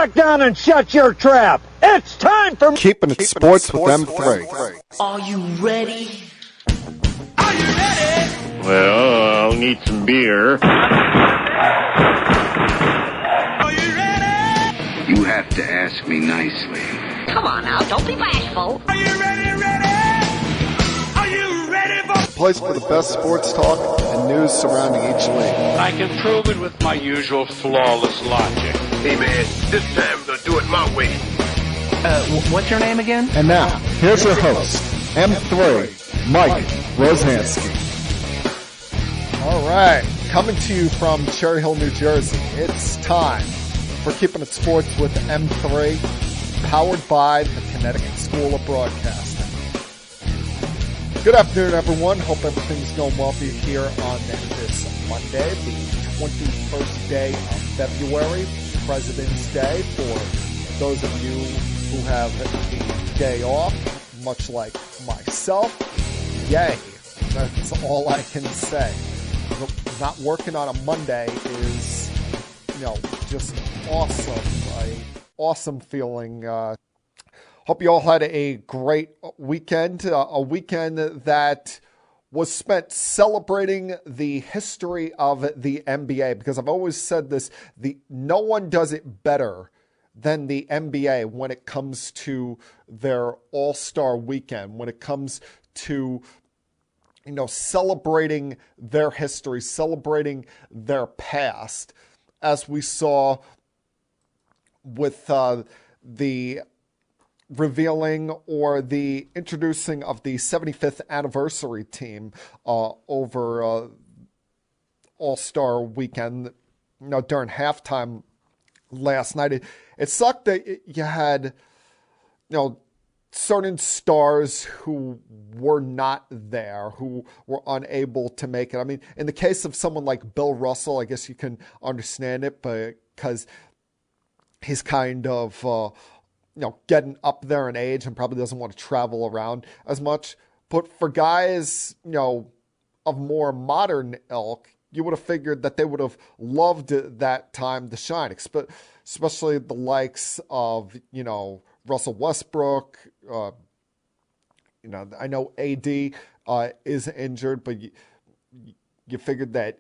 back down and shut your trap. It's time for Keeping It Sports with M3. Are you ready? Are you ready? Well, I'll need some beer. Are you ready? You have to ask me nicely. Come on now, don't be bashful. Are you ready? Are you ready for Place for the best sports talk and news surrounding each league. I can prove it with my usual flawless logic. Hey, man, this time we'll do it my way. What's your name again? And now, here's your host, M3, Mike Rosansky. All right, coming to you from Cherry Hill, New Jersey. It's time for Keeping It Sports with M3, powered by the Connecticut School of Broadcasting. Good afternoon, everyone. Hope everything's going well for you here on this Monday, the 21st day of February, President's Day. For those of you who have the day off, much like myself, yay. That's all I can say. Not working on a Monday is, just awesome. Awesome feeling. Hope you all had a great weekend, a weekend that was spent celebrating the history of the NBA, because I've always said this, no one does it better than the NBA when it comes to their All-Star weekend, when it comes to celebrating their history, celebrating their past, as we saw with the revealing or the introducing of the 75th anniversary team over All-Star weekend, during halftime last night. It sucked that you had, certain stars who were not there, who were unable to make it. I mean, in the case of someone like Bill Russell, I guess you can understand it, because he's kind of, getting up there in age and probably doesn't want to travel around as much. But for guys, of more modern ilk, you would have figured that they would have loved that time to shine, especially the likes of, Russell Westbrook. I know AD is injured, but you figured that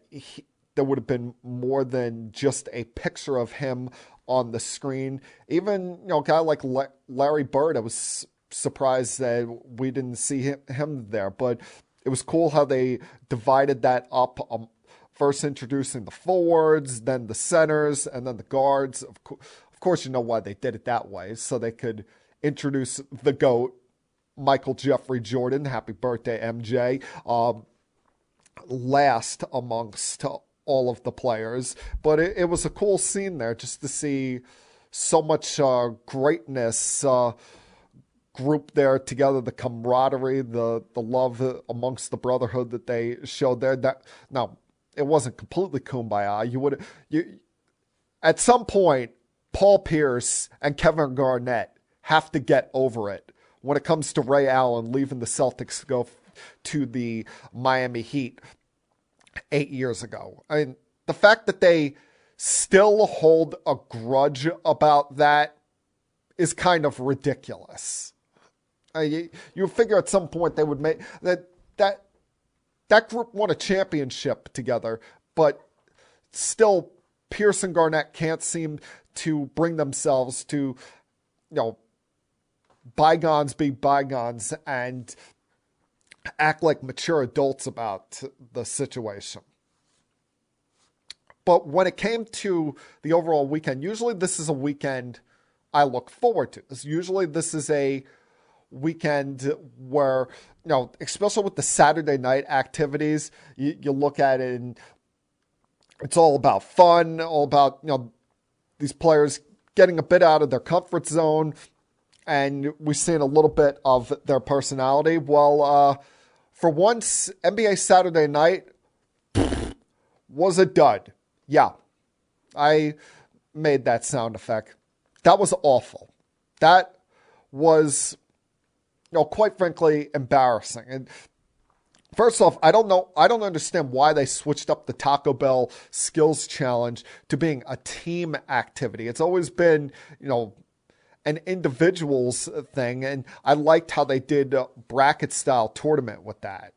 there would have been more than just a picture of him on the screen. Even, a guy like Larry Bird, I was surprised that we didn't see him there, but it was cool how they divided that up, first introducing the forwards, then the centers, and then the guards. Of course, you know why they did it that way, so they could introduce the GOAT, Michael Jeffrey Jordan, happy birthday, MJ, last amongst all of the players. But it was a cool scene there, just to see so much greatness grouped there together, the camaraderie, the love amongst the brotherhood that they showed there. Now, it wasn't completely kumbaya. At some point, Paul Pierce and Kevin Garnett have to get over it when it comes to Ray Allen leaving the Celtics to go to the Miami Heat 8 years ago. I mean, the fact that they still hold a grudge about that is kind of ridiculous. You figure at some point they would make that group won a championship together, but still Pierce and Garnett can't seem to bring themselves to, bygones be bygones and act like mature adults about the situation. But when it came to the overall weekend, usually this is a weekend I look forward to. Usually this is a weekend where, especially with the Saturday night activities, you look at it and it's all about fun, all about, these players getting a bit out of their comfort zone, and we've seen a little bit of their personality. Well, for once, NBA Saturday night was a dud. Yeah, I made that sound effect. That was awful. That was, quite frankly, embarrassing. And First off, I don't understand why they switched up the Taco Bell skills challenge to being a team activity. It's always been, an individual's thing, and I liked how they did a bracket style tournament with that.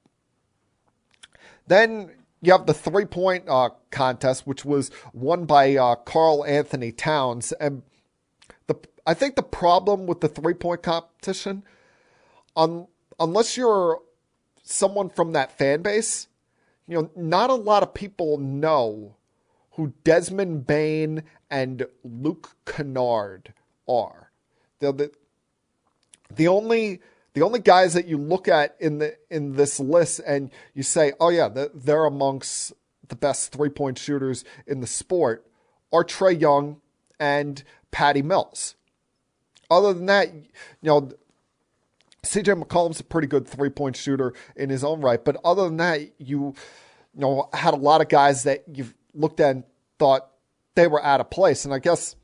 Then you have the 3-point contest, which was won by Karl Anthony Towns. And I think the problem with the 3-point competition, unless you're someone from that fan base, not a lot of people know who Desmond Bain and Luke Kennard are. The only guys that you look at in this list and you say, oh yeah, they're amongst the best 3-point shooters in the sport are Trae Young and Patty Mills. Other than that, CJ McCollum's a pretty good 3-point shooter in his own right. But other than that, you had a lot of guys that you've looked at and thought they were out of place. And I guess,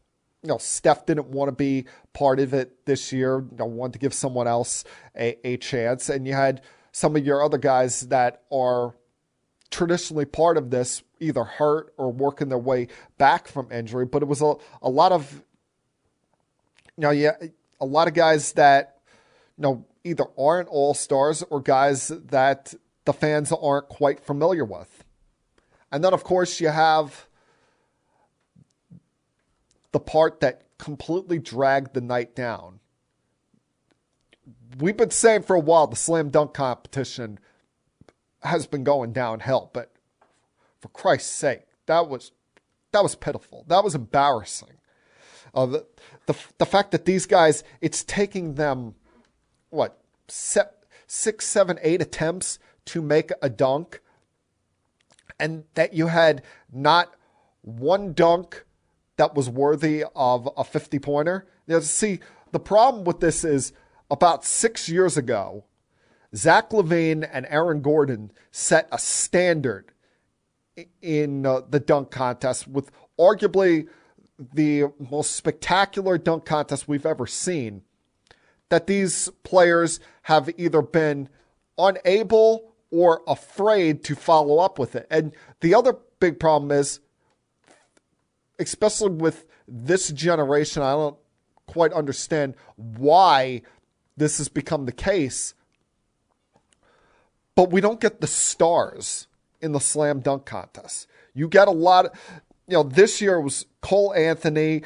Steph didn't want to be part of it this year. Wanted to give someone else a chance. And you had some of your other guys that are traditionally part of this either hurt or working their way back from injury. But it was a lot of, a lot of guys that, either aren't all-stars or guys that the fans aren't quite familiar with. And then, of course, you have the part that completely dragged the night down. We've been saying for a while the slam dunk competition has been going downhill, but for Christ's sake, that was pitiful. That was embarrassing. The fact that these guys, it's taking them, 6, 7, 8 attempts to make a dunk, and that you had not one dunk that was worthy of a 50-pointer. See, the problem with this is about 6 years ago, Zach LaVine and Aaron Gordon set a standard in the dunk contest with arguably the most spectacular dunk contest we've ever seen, that these players have either been unable or afraid to follow up with it. And the other big problem is, especially with this generation, I don't quite understand why this has become the case, but we don't get the stars in the slam dunk contest. You get a lot of, this year it was Cole Anthony,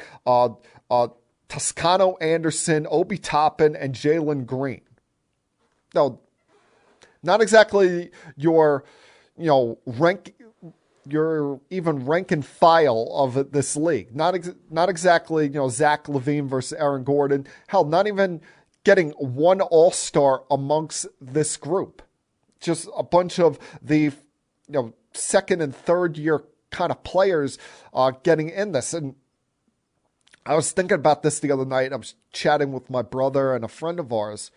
Toscano Anderson, Obi Toppin, and Jalen Green. No, not exactly your, your even rank and file of this league. Not exactly, Zach LaVine versus Aaron Gordon. Hell, not even getting one all-star amongst this group. Just a bunch of the, second and third year kind of players getting in this. And I was thinking about this the other night. I was chatting with my brother and a friend of ours.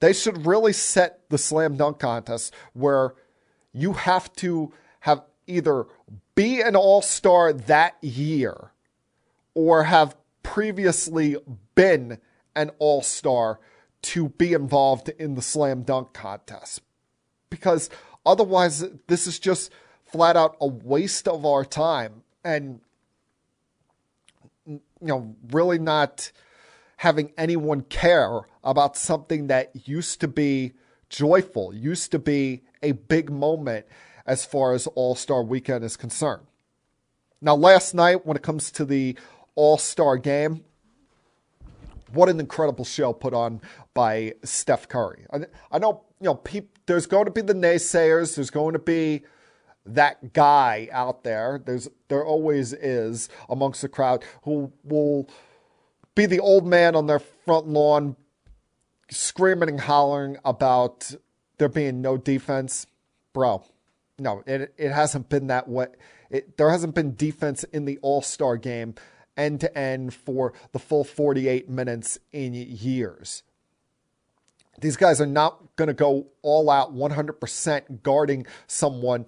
They should really set the slam dunk contest where you have to have either be an all-star that year or have previously been an all-star to be involved in the slam dunk contest. Because otherwise, this is just flat out a waste of our time and, really not having anyone care about something that used to be joyful, used to be a big moment as far as All-Star Weekend is concerned. Now, last night, when it comes to the All-Star game, what an incredible show put on by Steph Curry. I know, there's going to be the naysayers. There's going to be that guy out there. There always is amongst the crowd who will be the old man on their front lawn screaming and hollering about there being no defense. Bro, no, it hasn't been that way. There hasn't been defense in the All-Star game end to end for the full 48 minutes in years. These guys are not going to go all out 100% guarding someone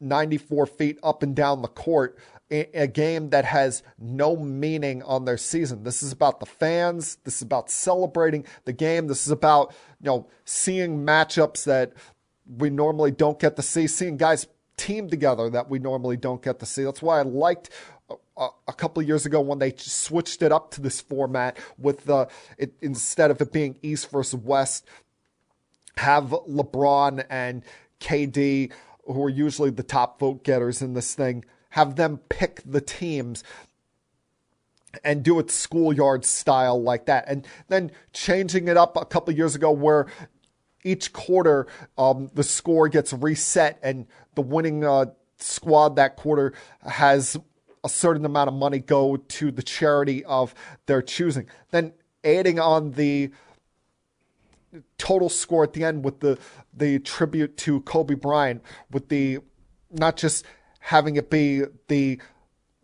94 feet up and down the court in a game that has no meaning on their season. This is about the fans. This is about celebrating the game. This is about, seeing matchups that, we normally don't get to see, seeing guys team together that we normally don't get to see. That's why I liked a couple of years ago when they switched it up to this format with instead of it being East versus West, have LeBron and KD, who are usually the top vote getters in this thing, have them pick the teams and do it schoolyard style like that. And then changing it up a couple of years ago where each quarter the score gets reset and the winning squad that quarter has a certain amount of money go to the charity of their choosing. Then adding on the total score at the end with the tribute to Kobe Bryant, with the not just having it be the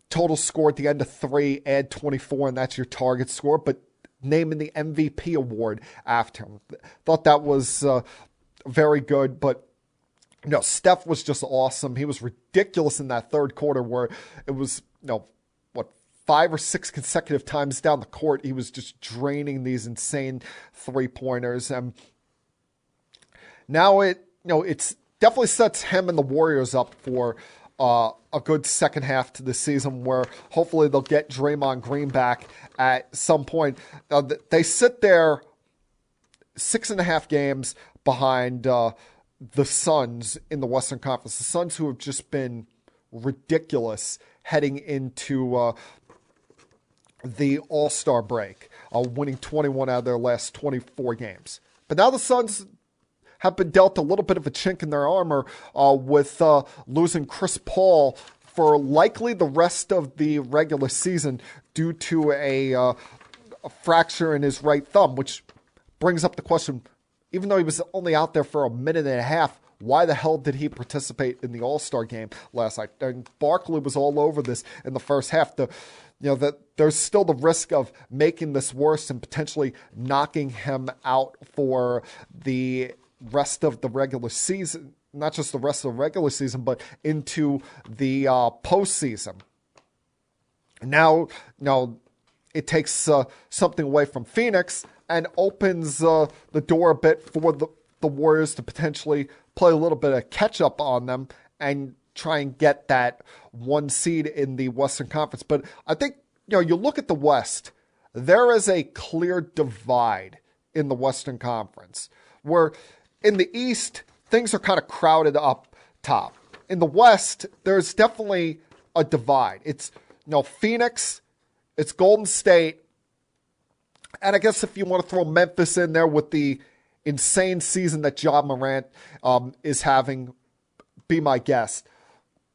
total score at the end of 3, add 24, and that's your target score, but naming the MVP award after him. Thought that was very good, but no, Steph was just awesome. He was ridiculous in that third quarter where it was, 5 or 6 consecutive times down the court, he was just draining these insane three-pointers. And now it's definitely sets him and the Warriors up for a good second half to the season where hopefully they'll get Draymond Green back at some point. They sit there 6.5 games behind the Suns in the Western Conference. The Suns, who have just been ridiculous heading into the All-Star break, winning 21 out of their last 24 games. But now the Suns have been dealt a little bit of a chink in their armor with losing Chris Paul for likely the rest of the regular season due to a fracture in his right thumb, which brings up the question, even though he was only out there for a minute and a half, why the hell did he participate in the All-Star game last night? And Barkley was all over this in the first half. That there's still the risk of making this worse and potentially knocking him out for the rest of the regular season. Not just the rest of the regular season, but into the postseason. Now, it takes something away from Phoenix and opens the door a bit for the Warriors to potentially play a little bit of catch-up on them and try and get that 1 seed in the Western Conference. But I think, you look at the West, there is a clear divide in the Western Conference, where in the East, things are kind of crowded up top. In the West, there's definitely a divide. It's, Phoenix, it's Golden State, and I guess if you want to throw Memphis in there with the insane season that Ja Morant is having, be my guest.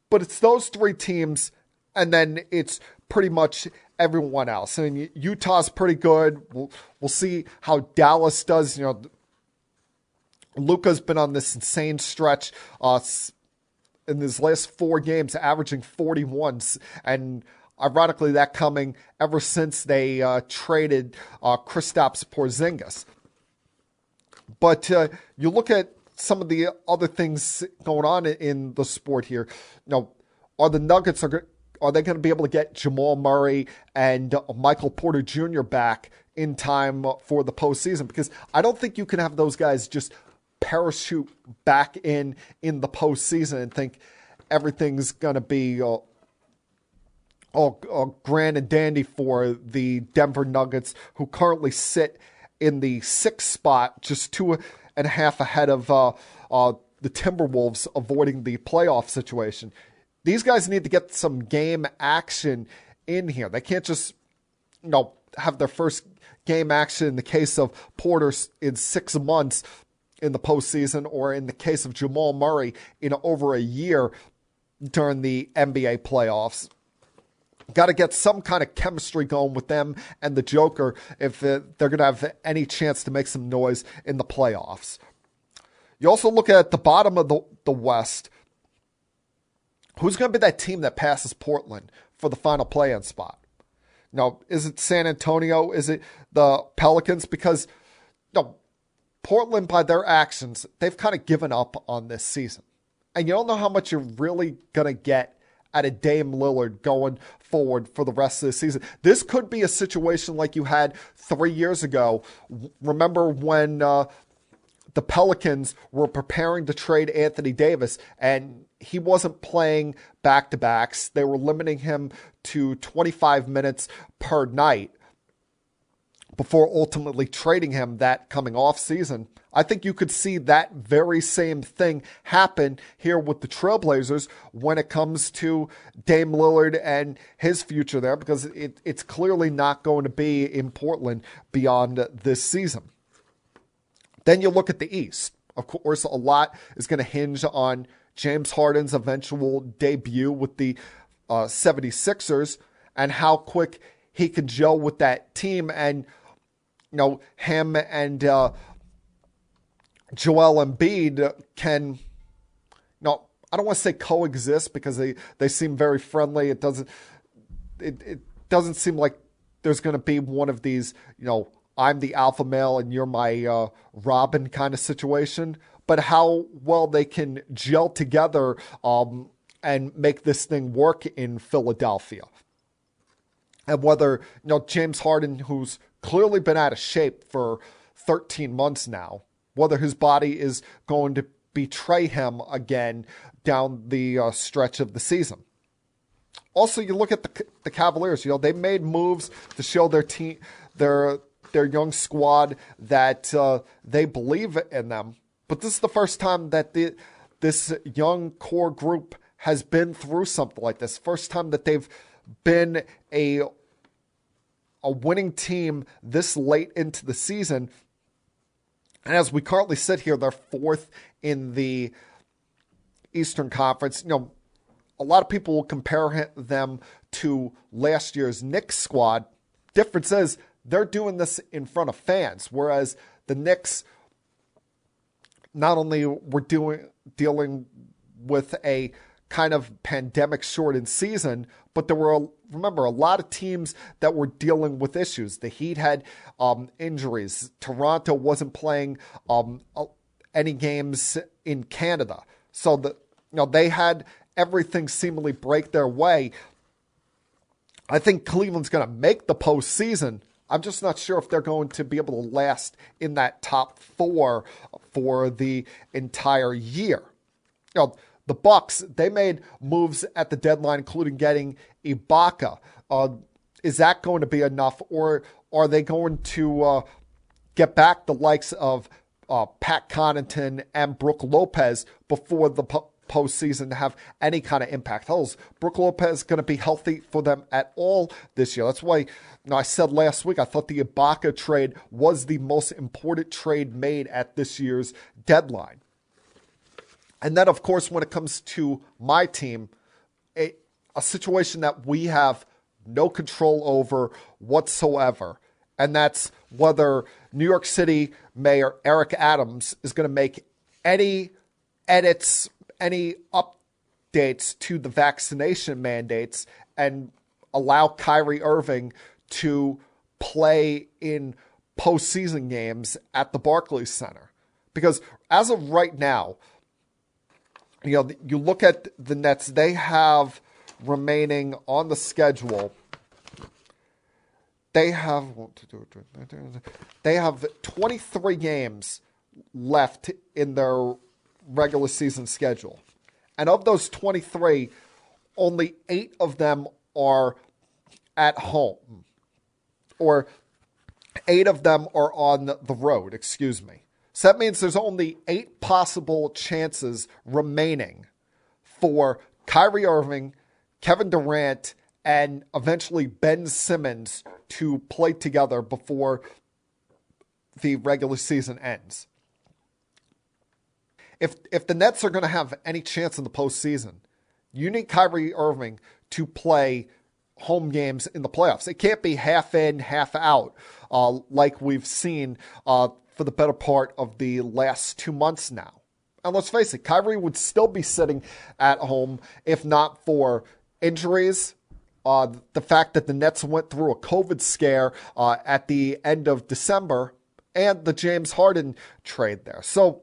But it's those 3 teams, and then it's pretty much everyone else. I mean, Utah's pretty good. We'll see how Dallas does. Luka's been on this insane stretch in his last 4 games, averaging 41, and ironically, that coming ever since they traded Kristaps Porzingis. But you look at some of the other things going on in the sport here. Are the Nuggets, are they going to be able to get Jamal Murray and Michael Porter Jr. back in time for the postseason? Because I don't think you can have those guys just parachute back in the postseason and think everything's going to be all grand and dandy for the Denver Nuggets, who currently sit in the 6th spot, just 2.5 ahead of the Timberwolves, avoiding the playoff situation. These guys need to get some game action in here. They can't just, have their first game action in the case of Porter in 6 months in the postseason, or in the case of Jamal Murray in over a year during the NBA playoffs. Got to get some kind of chemistry going with them and the Joker if they're going to have any chance to make some noise in the playoffs. You also look at the bottom of the West. Who's going to be that team that passes Portland for the final play-in spot? Is it San Antonio? Is it the Pelicans? Because Portland, by their actions, they've kind of given up on this season. And you don't know how much you're really going to get out of Dame Lillard going forward for the rest of the season. This could be a situation like you had 3 years ago. Remember when the Pelicans were preparing to trade Anthony Davis, and he wasn't playing back-to-backs. They were limiting him to 25 minutes per night before ultimately trading him that coming off season. I think you could see that very same thing happen here with the Trailblazers when it comes to Dame Lillard and his future there, because it's clearly not going to be in Portland beyond this season. Then you look at the East. Of course, a lot is going to hinge on James Harden's eventual debut with the 76ers and how quick he can gel with that team. And, him and Joel Embiid can, I don't want to say coexist because they seem very friendly. It doesn't seem like there's going to be one of these, I'm the alpha male and you're my Robin kind of situation, but how well they can gel together and make this thing work in Philadelphia. And whether, James Harden, who's clearly been out of shape for 13 months now, whether his body is going to betray him again down the stretch of the season. Also, you look at the Cavaliers, they made moves to show their team, their young squad that they believe in them. But this is the first time that this young core group has been through something like this. First time that they've been a winning team this late into the season. And as we currently sit here, they're fourth in the Eastern Conference. A lot of people will compare them to last year's Knicks squad. Difference is they're doing this in front of fans, whereas the Knicks not only were dealing with a kind of pandemic-shortened season, but there were, remember, a lot of teams that were dealing with issues. The Heat had injuries. Toronto wasn't playing any games in Canada. So they had everything seemingly break their way. I think Cleveland's going to make the postseason. I'm just not sure if they're going to be able to last in that top four for the entire year. The Bucks, they made moves at the deadline, including getting Ibaka. Is that going to be enough, or are they going to get back the likes of Pat Connaughton and Brook Lopez before the postseason to have any kind of impact? Hell, is Brook Lopez going to be healthy for them at all this year? That's why I said last week I thought the Ibaka trade was the most important trade made at this year's deadline. And then, of course, when it comes to my team, a situation that we have no control over whatsoever, and that's whether New York City Mayor Eric Adams is going to make any edits, any updates to the vaccination mandates and allow Kyrie Irving to play in postseason games at the Barclays Center. Because as of right now, you look at the Nets, they have remaining on the schedule. They have 23 games left in their regular season schedule. And of those 23, only 8 of them are at home. Or 8 of them are on the road, excuse me. So that means there's only 8 possible chances remaining for Kyrie Irving, Kevin Durant, and eventually Ben Simmons to play together before the regular season ends. If the Nets are going to have any chance in the postseason, you need Kyrie Irving to play home games in the playoffs. It can't be half in, half out like we've seen for the better part of the last 2 months now. And let's face it, Kyrie would still be sitting at home if not for injuries, the fact that the Nets went through a COVID scare at the end of December, and the James Harden trade there. So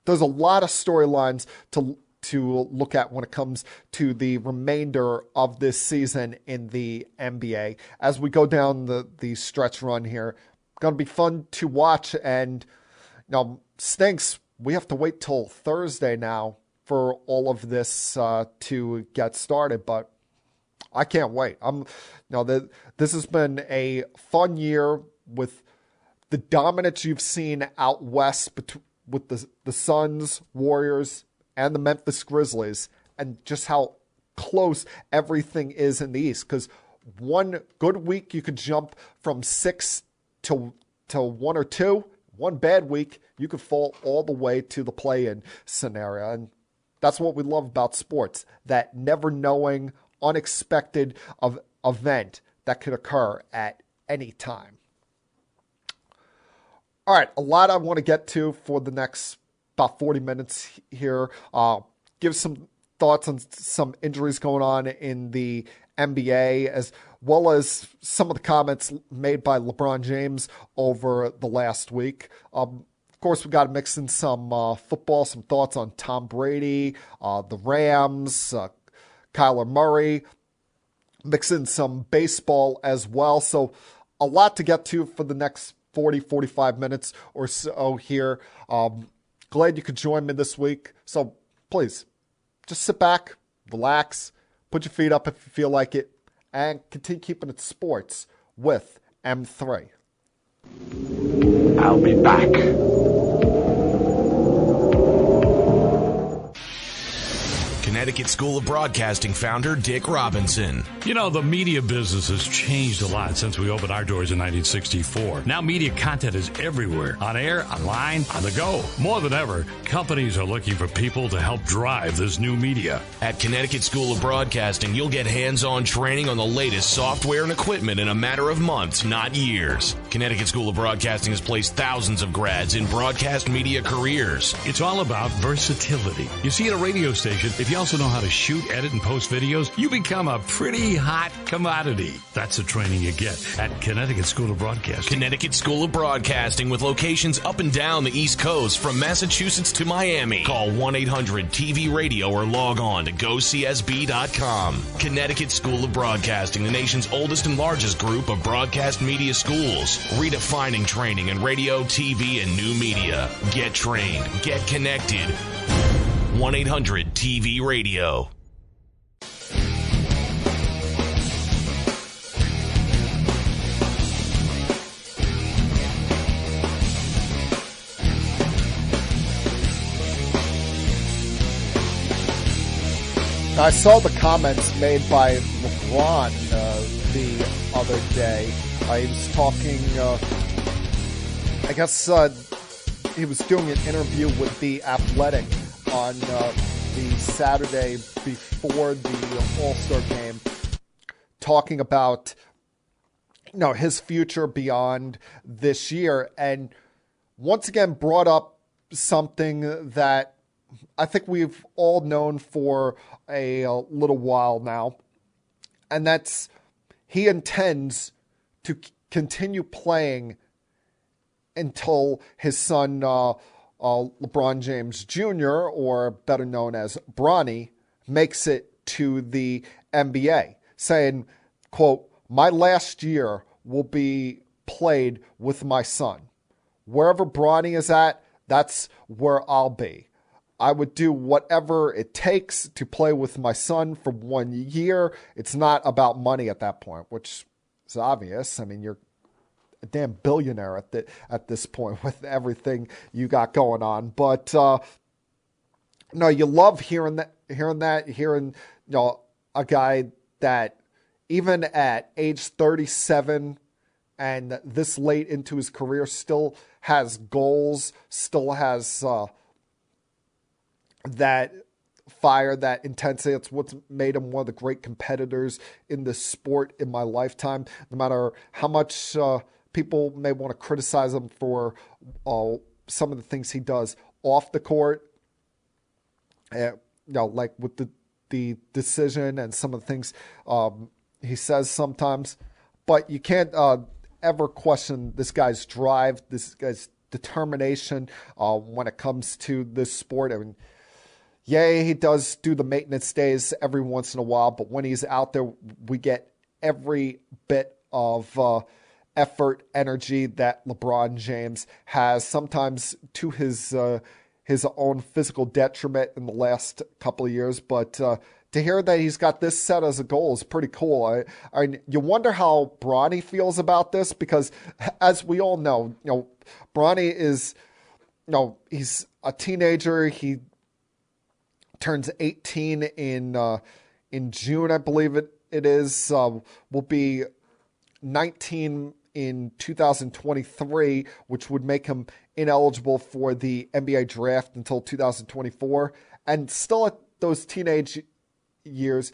there's a lot of storylines to look at when it comes to the remainder of this season in the NBA. As we go down the stretch run here, going to be fun to watch, and stinks. We have to wait till Thursday now for all of this to get started, but I can't wait. This has been a fun year with the dominance you've seen out west with the Suns, Warriors, and the Memphis Grizzlies, and just how close everything is in the East. Because one good week you could jump from 6 to 1 or 2. One bad week you could fall all the way to the play-in scenario, and that's what we love about sports, that never knowing, unexpected event that could occur at any time. All right, a lot I want to get to for the next about 40 minutes here. Give some thoughts on some injuries going on in the NBA, as well as some of the comments made by LeBron James over the last week. Of course, we got to mix in some football, some thoughts on Tom Brady, the Rams, Kyler Murray, mix in some baseball as well. So a lot to get to for the next 40, 45 minutes or so here. Glad you could join me this week. So please, just sit back, relax, put your feet up if you feel like it, and continue keeping it sports with M3. I'll be back. Connecticut School of Broadcasting founder Dick Robinson. You know, the media business has changed a lot since we opened our doors in 1964. Now media content is everywhere, on air, online, on the go. More than ever, companies are looking for people to help drive this new media. At Connecticut School of Broadcasting, you'll get hands-on training on the latest software and equipment in a matter of months, not years. Connecticut School of Broadcasting has placed thousands of grads in broadcast media careers. It's all about versatility. You see, at a radio station, if you also know how to shoot, edit, and post videos, you become a pretty hot commodity. That's the training you get at Connecticut School of Broadcasting. Connecticut School of Broadcasting, with locations up and down the East Coast, from Massachusetts to Miami. Call 1-800-TV-RADIO or log on to GoCSB.com. Connecticut School of Broadcasting, the nation's oldest and largest group of broadcast media schools, redefining training in radio, TV, and new media. Get trained. Get connected. 1-800-TV-RADIO. I saw the comments made by LeBron the other day. He was talking, I guess he was doing an interview with The Athletic on the Saturday before the All-Star game, talking about his future beyond this year, and once again brought up something that I think we've all known for a little while now, and that's he intends to continue playing until his son LeBron James Jr., or better known as Bronny, makes it to the NBA, saying, quote, "My last year will be played with my son. Wherever Bronny is at, that's where I'll be. I would do whatever it takes to play with my son for 1 year. It's not about money at that point," which is obvious. I mean, you're a damn billionaire at this point with everything you got going on. But no, you love hearing a guy that even at age 37 and this late into his career still has goals, still has that fire, that intensity. It's what's made him one of the great competitors in this sport in my lifetime. No matter how much people may want to criticize him for some of the things he does off the court, like with the decision and some of the things he says sometimes. But you can't ever question this guy's drive, this guy's determination when it comes to this sport. I mean, yeah, he does do the maintenance days every once in a while, but when he's out there, we get every bit of effort, energy that LeBron James has, sometimes to his own physical detriment in the last couple of years. But to hear that he's got this set as a goal is pretty cool. You wonder how Bronny feels about this, because as we all know, Bronny is, he's a teenager. He turns 18 in June, I believe it is. Will be 19 in 2023, which would make him ineligible for the NBA draft until 2024. And still at those teenage years,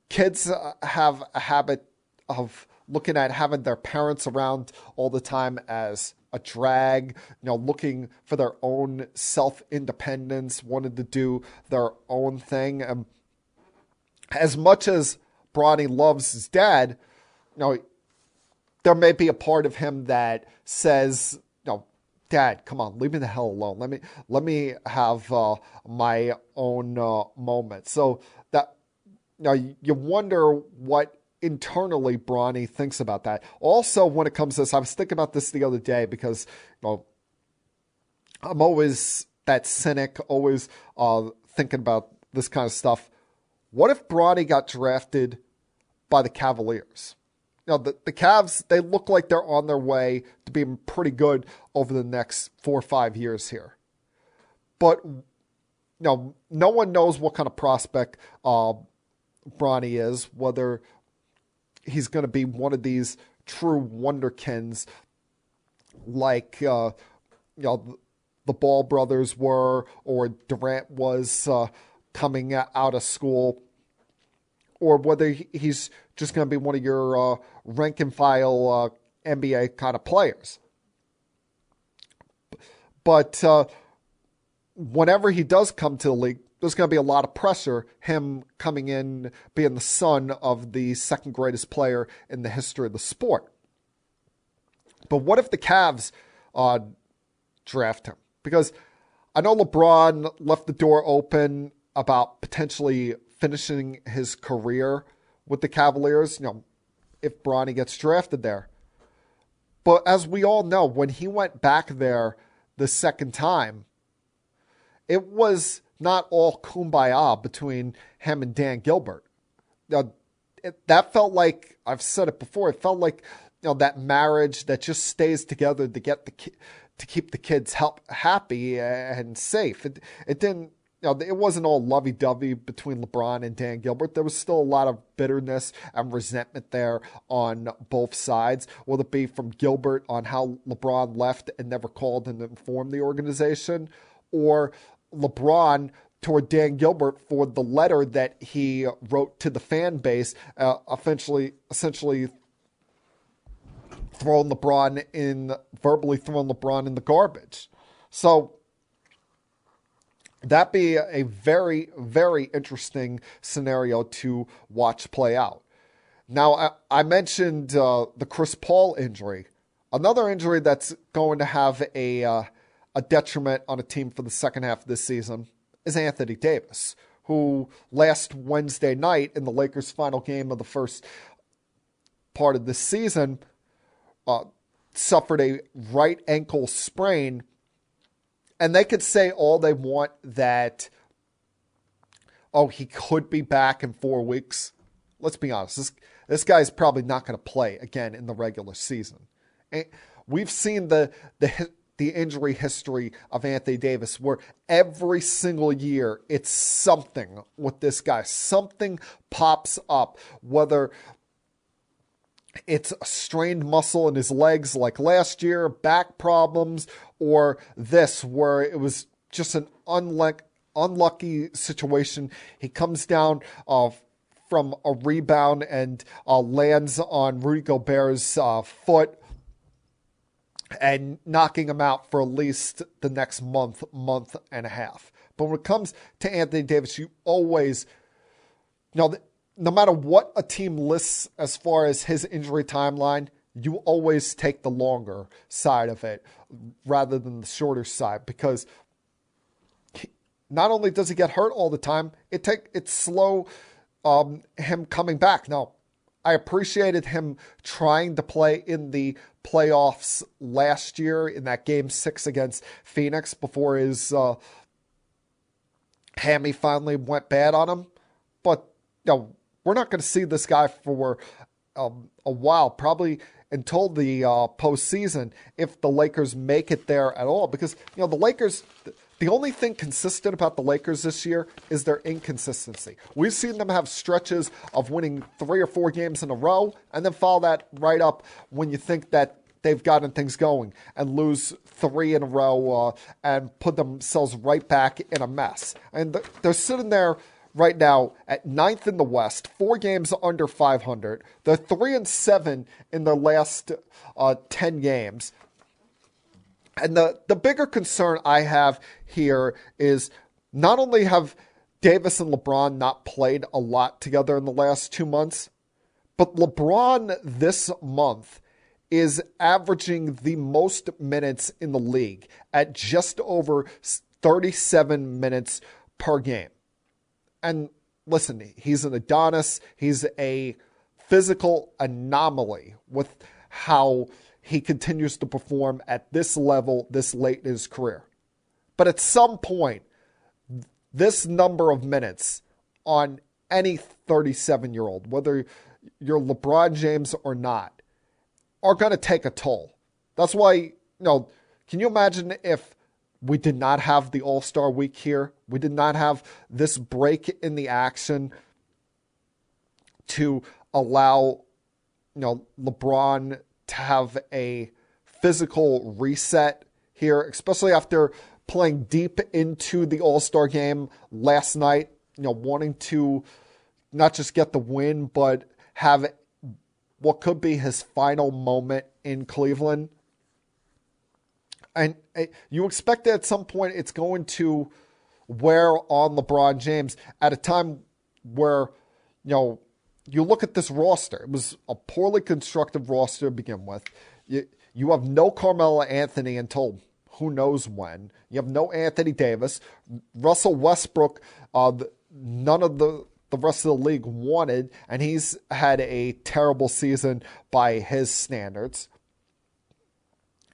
kids have a habit of looking at having their parents around all the time as a drag, looking for their own self-independence, wanted to do their own thing. As much as Bronny loves his dad, there may be a part of him that says, Dad, come on, leave me the hell alone. Let me have my own moment. So that you wonder what internally Bronny thinks about that. Also, when it comes to this, I was thinking about this the other day, because I'm always that cynic, always thinking about this kind of stuff. What if Bronny got drafted by the Cavaliers? The Cavs, they look like they're on their way to being pretty good over the next 4 or 5 years here. But no one knows what kind of prospect Bronny is, whether he's going to be one of these true wonderkins like the Ball brothers were, or Durant was coming out of school, or whether he's just going to be one of your rank and file NBA kind of players. But whenever he does come to the league, there's going to be a lot of pressure, him coming in, being the son of the second greatest player in the history of the sport. But what if the Cavs draft him? Because I know LeBron left the door open about potentially finishing his career with the Cavaliers, if Bronny gets drafted there. But as we all know, when he went back there the second time, it was not all kumbaya between him and Dan Gilbert. That felt like, I've said it before, it felt like that marriage that just stays together to get to keep the kids happy and safe. It didn't. It wasn't all lovey-dovey between LeBron and Dan Gilbert. There was still a lot of bitterness and resentment there on both sides, whether it be from Gilbert on how LeBron left and never called and informed the organization, or LeBron toward Dan Gilbert for the letter that he wrote to the fan base, essentially verbally throwing LeBron in the garbage. So that'd be a very, very interesting scenario to watch play out. Now, I mentioned the Chris Paul injury. Another injury that's going to have a detriment on a team for the second half of this season is Anthony Davis, who last Wednesday night in the Lakers' final game of the first part of this season suffered a right ankle sprain. And they could say all they want that, he could be back in 4 weeks. Let's be honest. This guy's probably not going to play again in the regular season. And we've seen the injury history of Anthony Davis, where every single year it's something with this guy. Something pops up, whether it's a strained muscle in his legs like last year, back problems, or this, where it was just an unlucky situation. He comes down from a rebound and lands on Rudy Gobert's foot and knocking him out for at least the next month and a half. But when it comes to Anthony Davis, you always, no matter what a team lists as far as his injury timeline, you always take the longer side of it rather than the shorter side, because not only does he get hurt all the time, it's slow him coming back. Now, I appreciated him trying to play in the playoffs last year in that Game 6 against Phoenix before his hammy finally went bad on him. But we're not going to see this guy for a while, probably until the postseason, if the Lakers make it there at all. Because the Lakers, the only thing consistent about the Lakers this year is their inconsistency. We've seen them have stretches of winning 3 or 4 games in a row and then follow that right up when you think that they've gotten things going and lose 3 in a row and put themselves right back in a mess. And they're sitting there right now at 9th in the West, 4 games under 500. They're 3-7 in their last 10 games. And the bigger concern I have here is not only have Davis and LeBron not played a lot together in the last 2 months, but LeBron this month is averaging the most minutes in the league at just over 37 minutes per game. And listen, he's an Adonis. He's a physical anomaly with how he continues to perform at this level this late in his career. But at some point, this number of minutes on any 37-year-old, whether you're LeBron James or not, are going to take a toll. That's why, can you imagine if we did not have the All-Star week here? We did not have this break in the action to allow, LeBron to have a physical reset here, especially after playing deep into the All-Star game last night, wanting to not just get the win, but have what could be his final moment in Cleveland. And you expect that at some point it's going to wear on LeBron James at a time where, you look at this roster. It was a poorly constructed roster to begin with. You have no Carmelo Anthony until who knows when. You have no Anthony Davis. Russell Westbrook, none of the rest of the league wanted, and he's had a terrible season by his standards.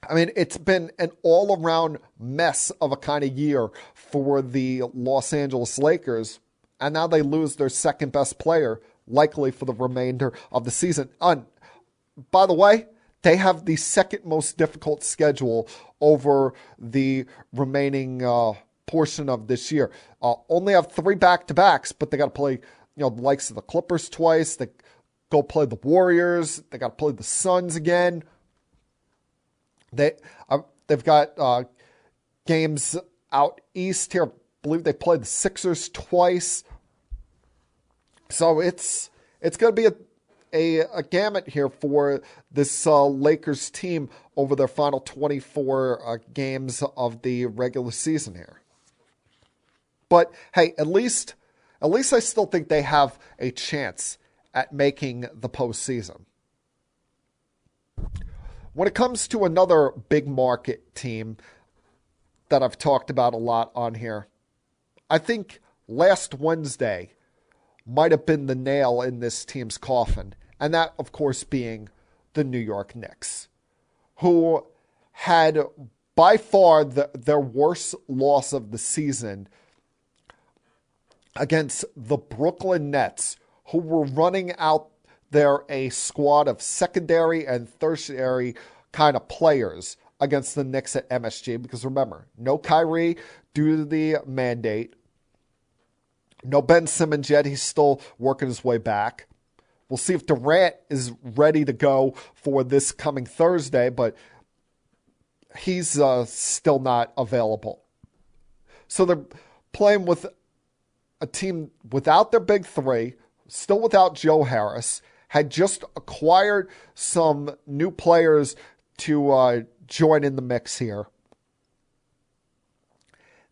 I mean, it's been an all-around mess of a kind of year for the Los Angeles Lakers, and now they lose their second-best player, likely for the remainder of the season. By the way, they have the second most difficult schedule over the remaining portion of this year. Only have 3 back-to-backs, but they got to play, the likes of the Clippers twice. They go play the Warriors. They got to play the Suns again. They've got games out east here. I believe they played the Sixers twice. So it's going to be a gamut here for this Lakers team over their final 24 games of the regular season here. But hey, at least I still think they have a chance at making the postseason. When it comes to another big market team that I've talked about a lot on here, I think last Wednesday might have been the nail in this team's coffin, and that, of course, being the New York Knicks, who had by far their worst loss of the season against the Brooklyn Nets, who were running out there a squad of secondary and tertiary kind of players against the Knicks at MSG. Because remember, no Kyrie due to the mandate. No Ben Simmons yet. He's still working his way back. We'll see if Durant is ready to go for this coming Thursday, but he's still not available. So they're playing with a team without their big three, still without Joe Harris, had just acquired some new players to join in the mix here.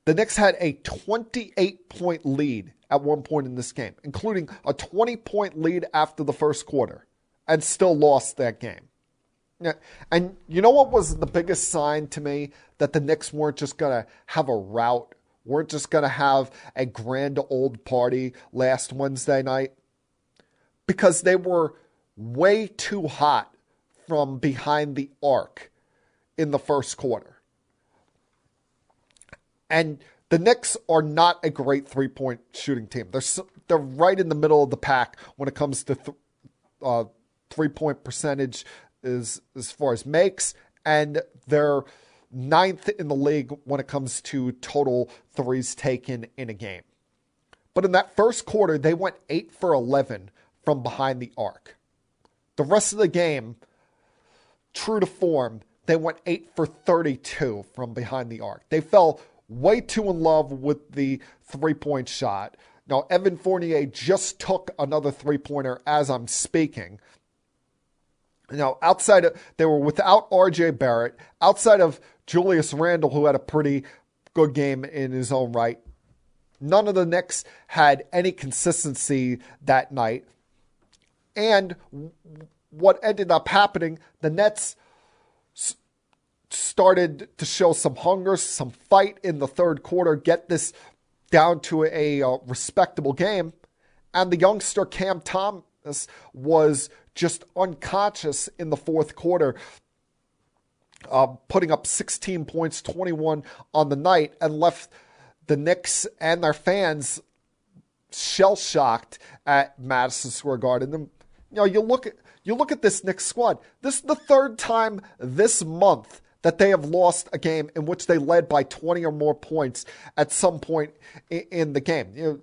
The Knicks had a 28-point lead at one point in this game, including a 20-point lead after the first quarter, and still lost that game. And you know what was the biggest sign to me that the Knicks weren't just going to have a rout, weren't just going to have a grand old party last Wednesday night? Because they were way too hot from behind the arc in the first quarter. And the Knicks are not a great three-point shooting team. They're right in the middle of the pack when it comes to three-point percentage as far as makes, and they're 9th in the league when it comes to total threes taken in a game. But in that first quarter, they went 8 for 11 from behind the arc. The rest of the game, true to form, they went 8 for 32 from behind the arc. They fell way too in love with the three-point shot. Now, Evan Fournier just took another three-pointer as I'm speaking. Now, they were without R.J. Barrett, outside of Julius Randle, who had a pretty good game in his own right. None of the Knicks had any consistency that night. And what ended up happening, the Nets started to show some hunger, some fight in the third quarter, get this down to a respectable game. And the youngster Cam Thomas was just unconscious in the fourth quarter, putting up 16 points, 21 on the night, and left the Knicks and their fans shell-shocked at Madison Square Garden. And, you look at this Knicks squad. This is the third time this month that they have lost a game in which they led by 20 or more points at some point in the game.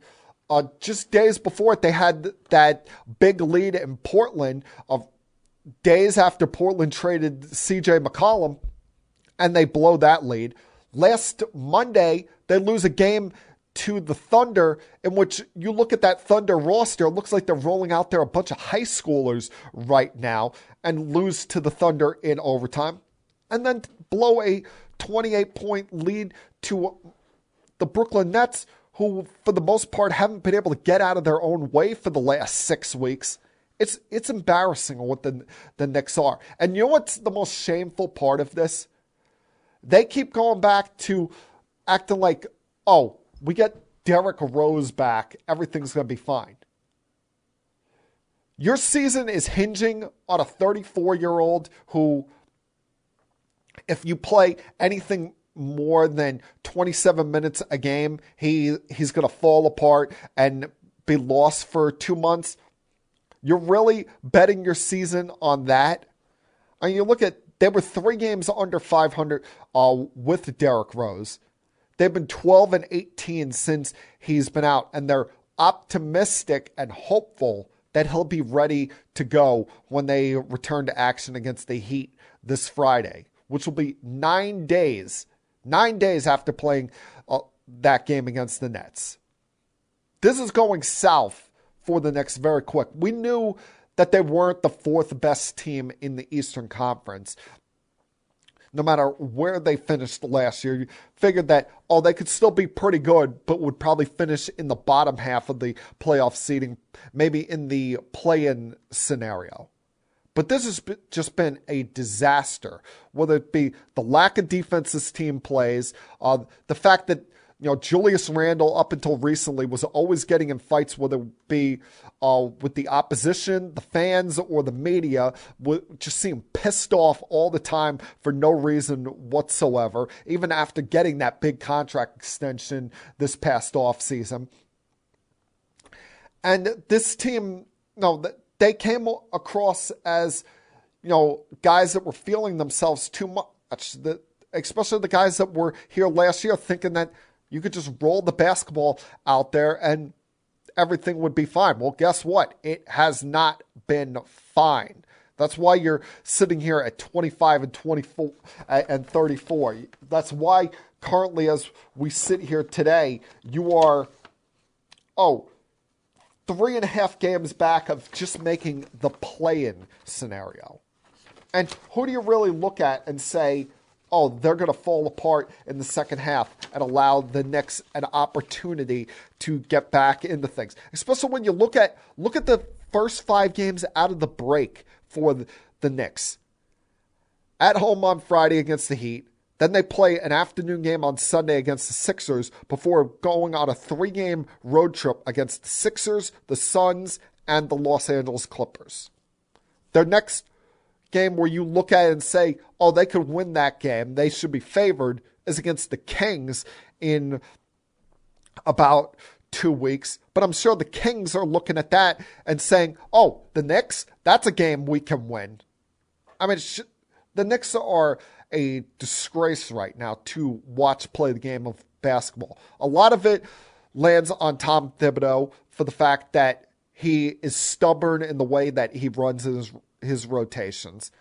Just days before it, they had that big lead in Portland, of days after Portland traded C.J. McCollum, and they blow that lead. Last Monday, they lose a game to the Thunder, in which you look at that Thunder roster, it looks like they're rolling out there a bunch of high schoolers right now, and lose to the Thunder in overtime. And then blow a 28-point lead to the Brooklyn Nets, who, for the most part, haven't been able to get out of their own way for the last 6 weeks. It's embarrassing what the Knicks are. And you know what's the most shameful part of this? They keep going back to acting like, oh, we get Derrick Rose back, everything's going to be fine. Your season is hinging on a 34-year-old who, if you play anything more than 27 minutes a game, he's going to fall apart and be lost for 2 months. You're really betting your season on that? I mean, you look at, they were 3 games under 500 with Derrick Rose. They've been 12 and 18 since he's been out, and they're optimistic and hopeful that he'll be ready to go when they return to action against the Heat this Friday, which will be 9 days after playing that game against the Nets. This is going south for the Knicks very quick. We knew that they weren't the 4th best team in the Eastern Conference. No matter where they finished last year, you figured that, they could still be pretty good, but would probably finish in the bottom half of the playoff seeding, maybe in the play-in scenario. But this has just been a disaster, whether it be the lack of defense this team plays, the fact that Julius Randle up until recently was always getting in fights, whether it be with the opposition, the fans, or the media, just seemed pissed off all the time for no reason whatsoever, even after getting that big contract extension this past offseason. And this team, they came across as, guys that were feeling themselves too much, especially the guys that were here last year thinking that you could just roll the basketball out there and everything would be fine. Well, guess what? It has not been fine. That's why you're sitting here at 25 and 24 and 34. That's why currently, as we sit here today, you are, 3.5 games back of just making the play-in scenario. And who do you really look at and say, they're going to fall apart in the second half and allow the Knicks an opportunity to get back into things? Especially when you look at the first 5 games out of the break for the Knicks. At home on Friday against the Heat. Then they play an afternoon game on Sunday against the Sixers before going on a 3-game road trip against the Sixers, the Suns, and the Los Angeles Clippers. Their next game where you look at it and say, oh, they could win that game, they should be favored, is against the Kings in about 2 weeks. But I'm sure the Kings are looking at that and saying, oh, the Knicks, that's a game we can win. I mean, the Knicks are a disgrace right now to watch play the game of basketball. A lot of it lands on Tom Thibodeau for the fact that he is stubborn in the way that he runs his rotations.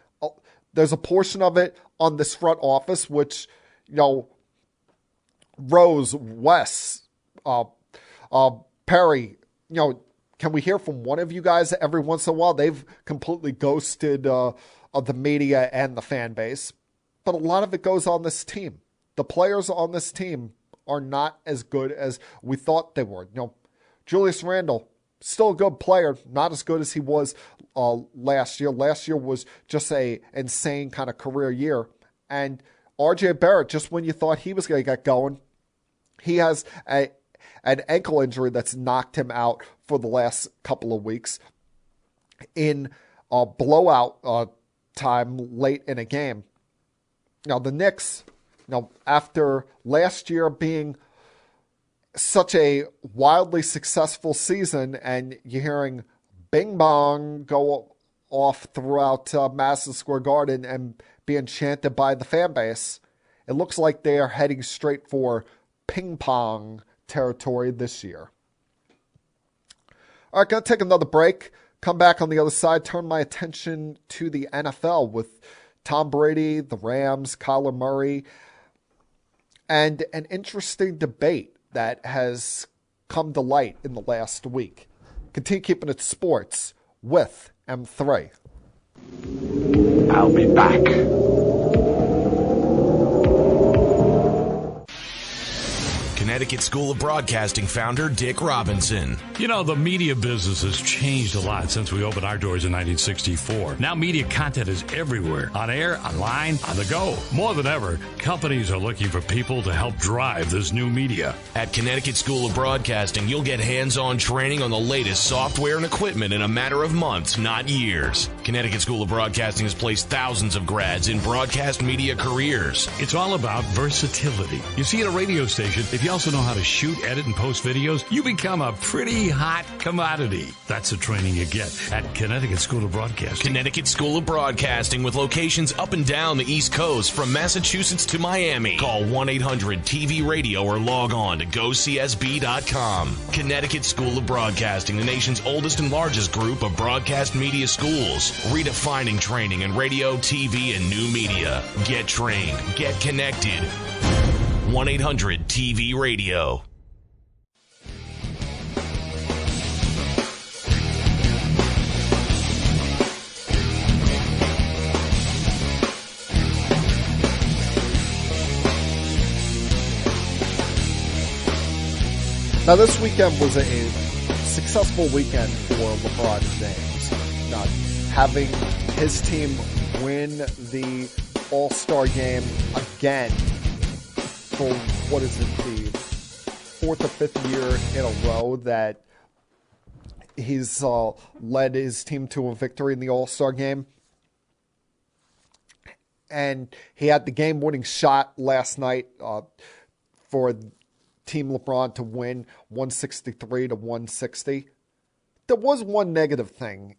There's a portion of it on this front office, which, Rose, Wes, Perry, can we hear from one of you guys every once in a while? They've completely ghosted the media and the fan base. But a lot of it goes on this team. The players on this team are not as good as we thought they were. Julius Randle, still a good player, not as good as he was last year. Last year was just a insane kind of career year. And RJ Barrett, just when you thought he was going to get going, he has an ankle injury that's knocked him out for the last couple of weeks in a blowout time late in a game. Now, the Knicks, after last year being such a wildly successful season, and you're hearing bing bong go off throughout Madison Square Garden and being chanted by the fan base, it looks like they are heading straight for ping pong territory this year. All right, going to take another break. Come back on the other side, turn my attention to the NFL with Tom Brady, the Rams, Kyler Murray, and an interesting debate that has come to light in the last week. Continue keeping it sports with M3. I'll be back. Connecticut School of Broadcasting founder Dick Robinson. The media business has changed a lot since we opened our doors in 1964. Now media content is everywhere. On air, online, on the go. More than ever, companies are looking for people to help drive this new media. At Connecticut School of Broadcasting, you'll get hands-on training on the latest software and equipment in a matter of months, not years. Connecticut School of Broadcasting has placed thousands of grads in broadcast media careers. It's all about versatility. You see, at a radio station, if you also know how to shoot, edit, and post videos, you become a pretty hot commodity. That's the training you get at Connecticut School of Broadcasting. Connecticut School of Broadcasting with locations up and down the East Coast from Massachusetts to Miami. Call 1-800-TV-RADIO or log on to GoCSB.com. Connecticut School of Broadcasting, the nation's oldest and largest group of broadcast media schools. Redefining training in radio, TV, and new media. Get trained. Get connected. 1-800-TV-RADIO. Now, this weekend was a successful weekend for LeBron James. Having his team win the All-Star game again for, what is it, the fourth or fifth year in a row that he's led his team to a victory in the All-Star game. And he had the game-winning shot last night for Team LeBron to win 163-160. There was one negative thing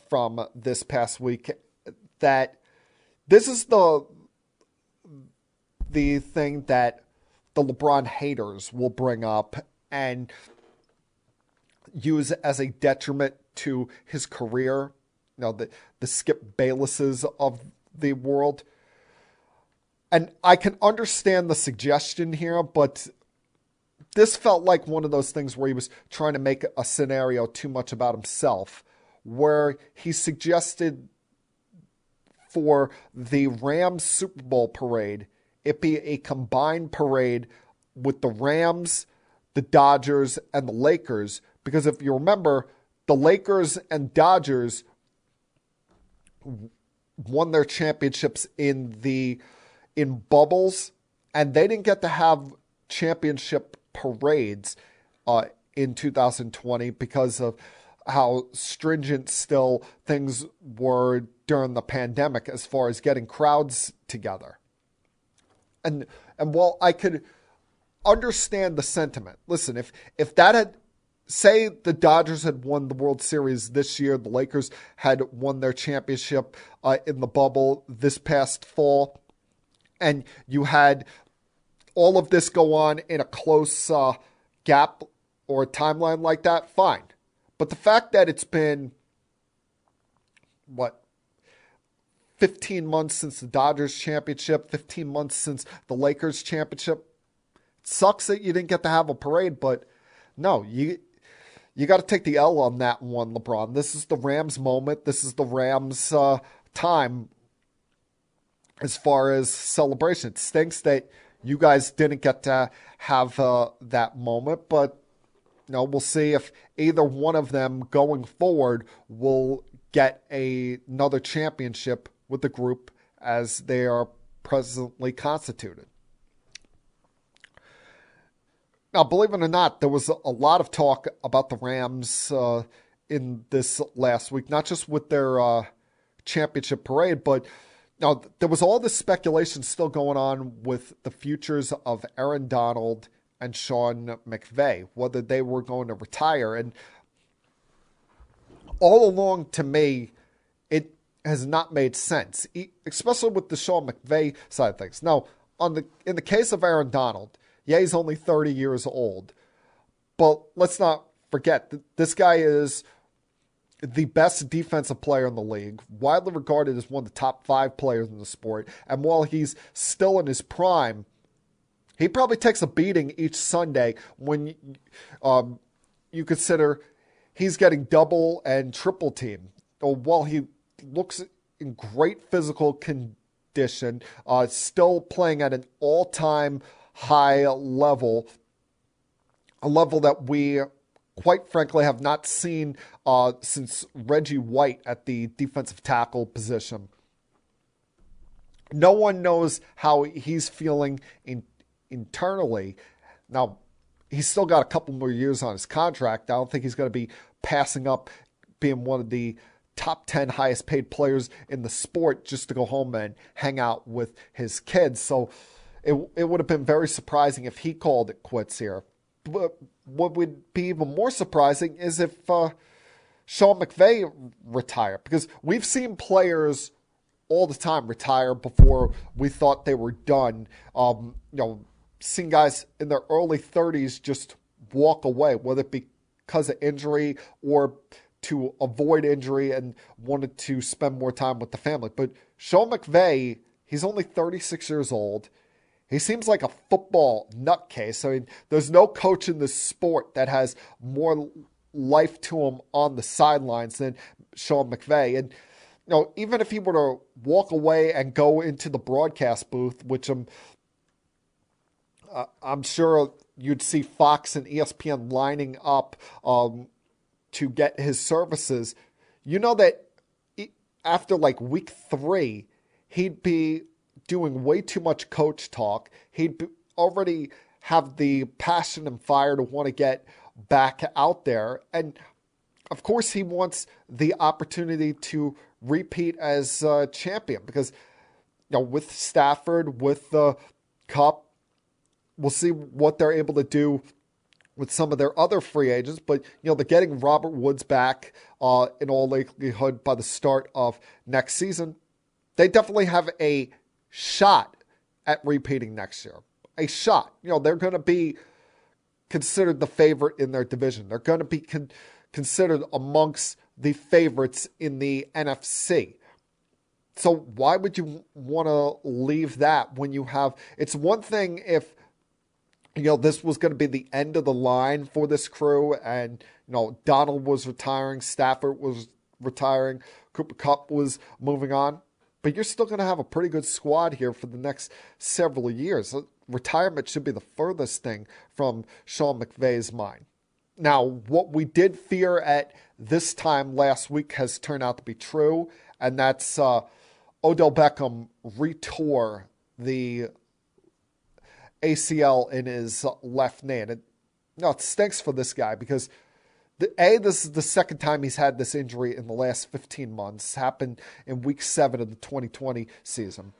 from this past week, that this is the thing that the LeBron haters will bring up and use as a detriment to his career. The Skip Baylesses of the world. And I can understand the suggestion here, but this felt like one of those things where he was trying to make a scenario too much about himself, where he suggested for the Rams Super Bowl parade, it be a combined parade with the Rams, the Dodgers, and the Lakers. Because if you remember, the Lakers and Dodgers won their championships in bubbles, and they didn't get to have championship parades in 2020 because of how stringent still things were during the pandemic as far as getting crowds together. And while I could understand the sentiment, listen, if that had, say the Dodgers had won the World Series this year, the Lakers had won their championship in the bubble this past fall, and you had all of this go on in a close gap or a timeline like that, fine. But the fact that it's been, 15 months since the Dodgers championship, 15 months since the Lakers championship, it sucks that you didn't get to have a parade, but no, you got to take the L on that one, LeBron. This is the Rams moment. This is the Rams time as far as celebration. It stinks that you guys didn't get to have that moment, but we'll see if either one of them going forward will get another championship with the group as they are presently constituted. Now, believe it or not, there was a lot of talk about the Rams in this last week, not just with their championship parade, but there was all this speculation still going on with the futures of Aaron Donald and Sean McVay, whether they were going to retire. And all along, to me, it has not made sense, especially with the Sean McVay side of things. Now, in the case of Aaron Donald, yeah, he's only 30 years old, but let's not forget that this guy is the best defensive player in the league, widely regarded as one of the top 5 players in the sport. And while he's still in his prime, he probably takes a beating each Sunday when you consider he's getting double and triple teamed. While he looks in great physical condition, still playing at an all-time high level, a level that we, quite frankly, have not seen since Reggie White at the defensive tackle position. No one knows how he's feeling internally. Now, he's still got a couple more years on his contract. I don't think he's going to be passing up being one of the top 10 highest paid players in the sport just to go home and hang out with his kids. So it would have been very surprising if he called it quits here. But what would be even more surprising is if Sean McVay retired, because we've seen players all the time retire before we thought they were done. Seen guys in their early 30s just walk away, whether it be because of injury or to avoid injury and wanted to spend more time with the family. But Sean McVay, he's only 36 years old. He seems like a football nutcase. I mean, there's no coach in this sport that has more life to him on the sidelines than Sean McVay. And even if he were to walk away and go into the broadcast booth, which I'm sure you'd see Fox and ESPN lining up to get his services, that after week 3, he'd be doing way too much coach talk. He'd already have the passion and fire to want to get back out there. And of course he wants the opportunity to repeat as champion, because with Stafford, with the Cup, we'll see what they're able to do with some of their other free agents. But, they're getting Robert Woods back in all likelihood by the start of next season. They definitely have a shot at repeating next year. A shot. They're going to be considered the favorite in their division. They're going to be considered amongst the favorites in the NFC. So why would you want to leave that when you have... It's one thing if this was going to be the end of the line for this crew, and Donald was retiring, Stafford was retiring, Cooper Kupp was moving on. But you're still going to have a pretty good squad here for the next several years. Retirement should be the furthest thing from Sean McVay's mind. Now, what we did fear at this time last week has turned out to be true, and that's Odell Beckham retore the ACL in his left knee. And it stinks for this guy, because This is the second time he's had this injury in the last 15 months. Happened in week 7 of the 2020 season.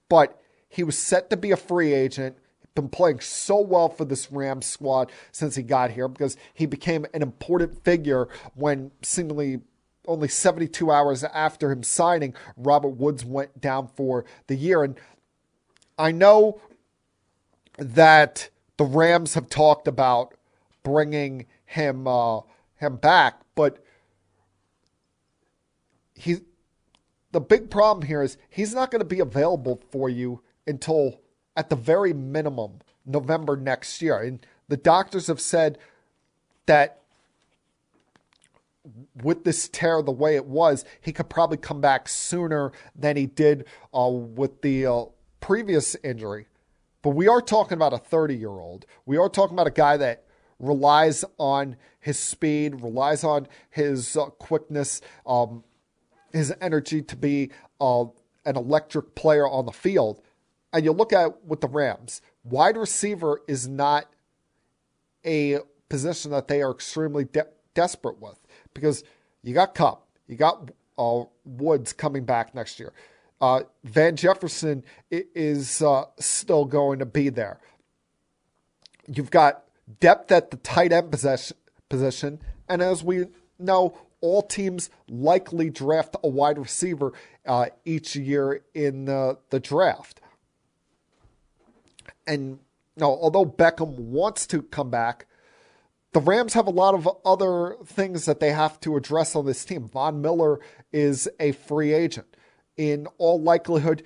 But he was set to be a free agent. Been playing so well for this Rams squad since he got here because he became an important figure when seemingly only 72 hours after him signing, Robert Woods went down for the year. And I know that the Rams have talked about bringing him back, but the big problem here is he's not going to be available for you until, at the very minimum, November next year. And the doctors have said that with this tear the way it was, he could probably come back sooner than he did with the previous injury. But we are talking about a 30-year-old. We are talking about a guy that relies on his speed, relies on his quickness, his energy to be an electric player on the field. And you look at with the Rams, wide receiver is not a position that they are extremely desperate with because you got Kupp, you got Woods coming back next year. Van Jefferson is still going to be there. You've got depth at the tight end position, and as we know, all teams likely draft a wide receiver each year in the draft. And although Beckham wants to come back, the Rams have a lot of other things that they have to address on this team. Von Miller is a free agent. In all likelihood,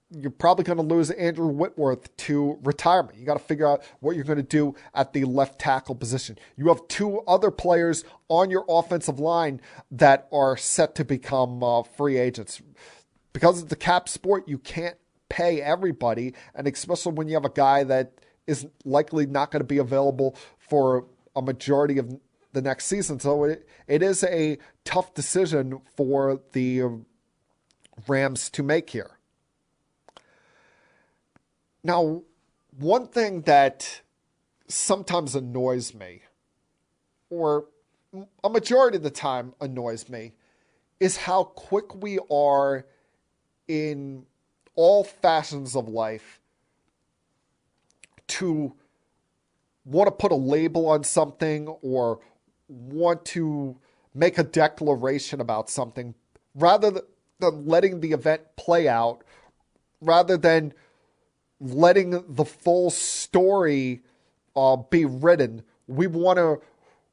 you're probably going to lose Andrew Whitworth to retirement. You got to figure out what you're going to do at the left tackle position. You have 2 other players on your offensive line that are set to become free agents. Because it's the cap sport, you can't pay everybody, and especially when you have a guy that is likely not going to be available for a majority of the next season. So it is a tough decision for the Rams to make here. Now, one thing that sometimes annoys me, or a majority of the time annoys me, is how quick we are in all fashions of life to want to put a label on something or want to make a declaration about something rather than letting the event play out, rather than letting the full story be written. We want to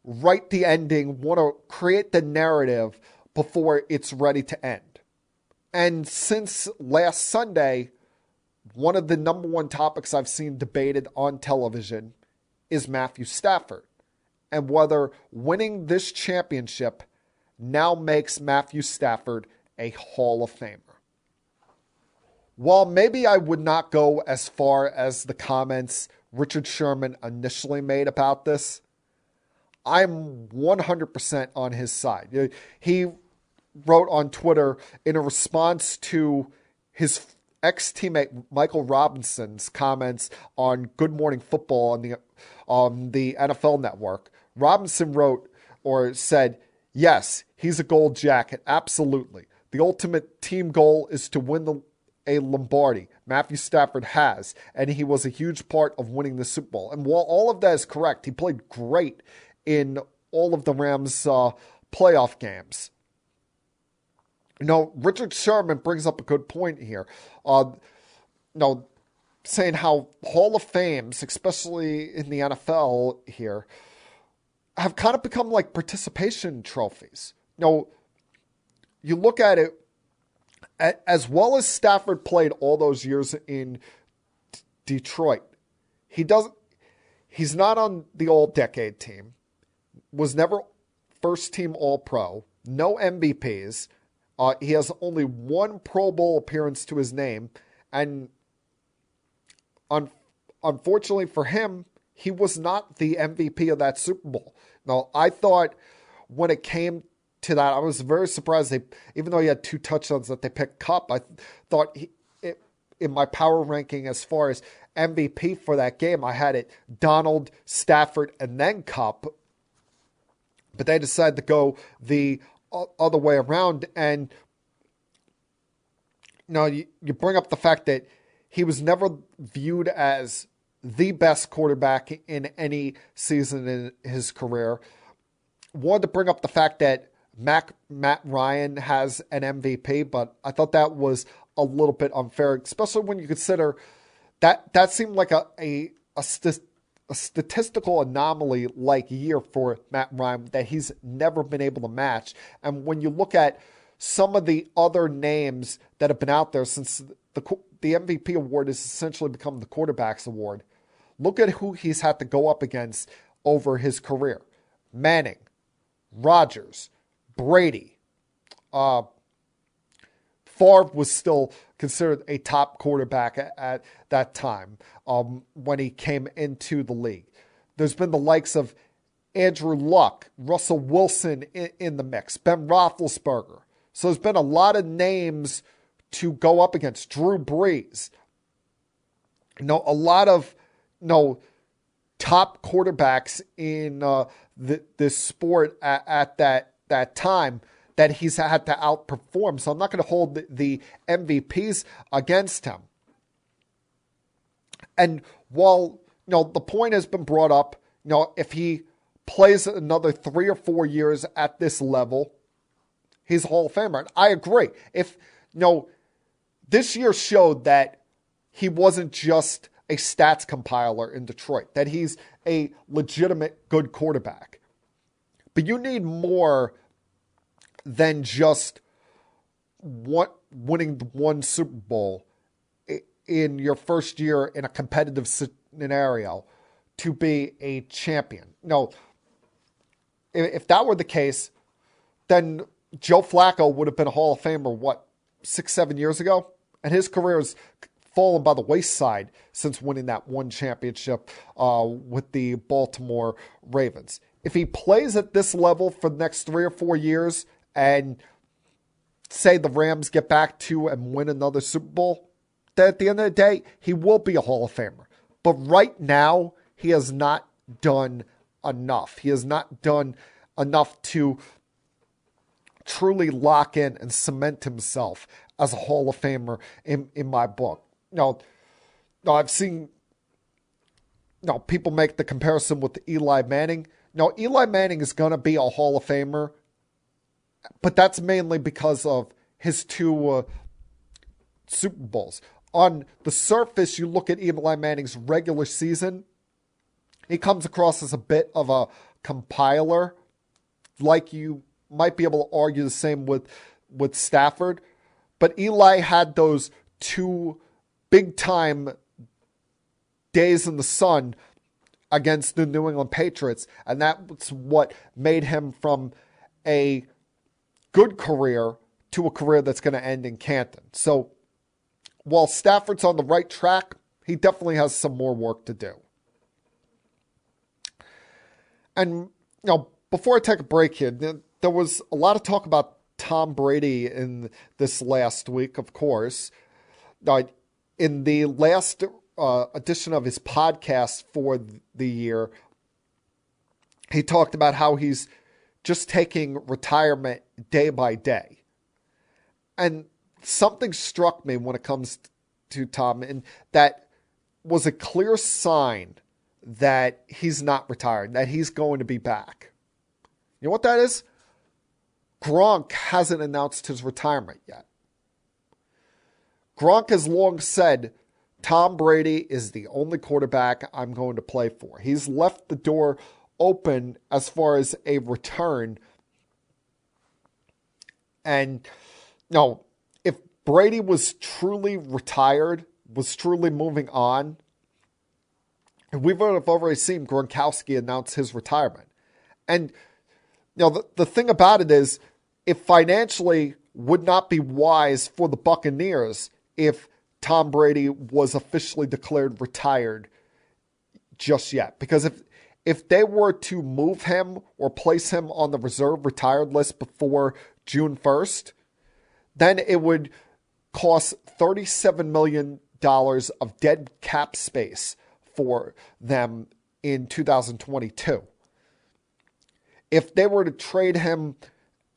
write the ending, want to create the narrative before it's ready to end. And since last Sunday, one of the number one topics I've seen debated on television is Matthew Stafford, and whether winning this championship now makes Matthew Stafford a Hall of Famer. While maybe I would not go as far as the comments Richard Sherman initially made about this, I'm 100% on his side. He wrote on Twitter in a response to his ex-teammate Michael Robinson's comments on Good Morning Football on the NFL Network. Robinson wrote or said, "Yes, he's a gold jacket, absolutely. The ultimate team goal is to win a Lombardi. Matthew Stafford has, and he was a huge part of winning the Super Bowl." And while all of that is correct, he played great in all of the Rams' playoff games. Richard Sherman brings up a good point here. Saying how Hall of Fames, especially in the NFL here, have kind of become like participation trophies. You look at it, as well as Stafford played all those years in Detroit, he's not on the all-decade team, was never first-team All-Pro, no MVPs. He has only 1 Pro Bowl appearance to his name, and unfortunately for him, he was not the MVP of that Super Bowl. Now, I thought when it came to that, I was very surprised. Even though he had 2 touchdowns that they picked Kupp, I thought in my power ranking as far as MVP for that game, I had it Donald, Stafford, and then Kupp. But they decided to go the other way around. And you bring up the fact that he was never viewed as the best quarterback in any season in his career. Wanted to bring up the fact that Matt Ryan has an MVP, but I thought that was a little bit unfair, especially when you consider that seemed like a statistical anomaly like year for Matt Ryan that he's never been able to match. And when you look at some of the other names that have been out there since the MVP award has essentially become the quarterback's award, look at who he's had to go up against over his career. Manning, Rodgers, Brady. Favre was still considered a top quarterback at that time when he came into the league. There's been the likes of Andrew Luck, Russell Wilson in the mix, Ben Roethlisberger. So there's been a lot of names to go up against. Drew Brees. A lot of top quarterbacks in this sport at that time that he's had to outperform. So I'm not going to hold the MVPs against him. And while the point has been brought up, if he plays another 3 or 4 years at this level, he's a Hall of Famer. And I agree. If this year showed that he wasn't just a stats compiler in Detroit, that he's a legitimate good quarterback. But you need more than just winning one Super Bowl in your first year in a competitive scenario to be a champion. If that were the case, then Joe Flacco would have been a Hall of Famer, 6-7 years ago? And his career has fallen by the wayside since winning that one championship with the Baltimore Ravens. If he plays at this level for the next 3 or 4 years and say the Rams get back to and win another Super Bowl, then at the end of the day, he will be a Hall of Famer. But right now, he has not done enough. He has not done enough to truly lock in and cement himself as a Hall of Famer in my book. I've seen people make the comparison with Eli Manning. Eli Manning is going to be a Hall of Famer, but that's mainly because of his 2 Super Bowls. On the surface, you look at Eli Manning's regular season, he comes across as a bit of a compiler, like you might be able to argue the same with Stafford. But Eli had those 2 big-time days in the sun against the New England Patriots, and that's what made him from a good career to a career that's going to end in Canton. So while Stafford's on the right track, he definitely has some more work to do. And, before I take a break here, there was a lot of talk about Tom Brady in this last week, of course. In the last edition of his podcast for the year, he talked about how he's just taking retirement day by day. And something struck me when it comes to Tom, and that was a clear sign that he's not retired, that he's going to be back. You know what that is? Gronk hasn't announced his retirement yet. Gronk has long said, Tom Brady is the only quarterback I'm going to play for. He's left the door open as far as a return. And, if Brady was truly retired, was truly moving on, we've already seen Gronkowski announce his retirement. And, the thing about it is, it financially would not be wise for the Buccaneers if Tom Brady was officially declared retired just yet. Because if they were to move him or place him on the reserve retired list before June 1st, then it would cost $37 million of dead cap space for them in 2022. if they were to trade him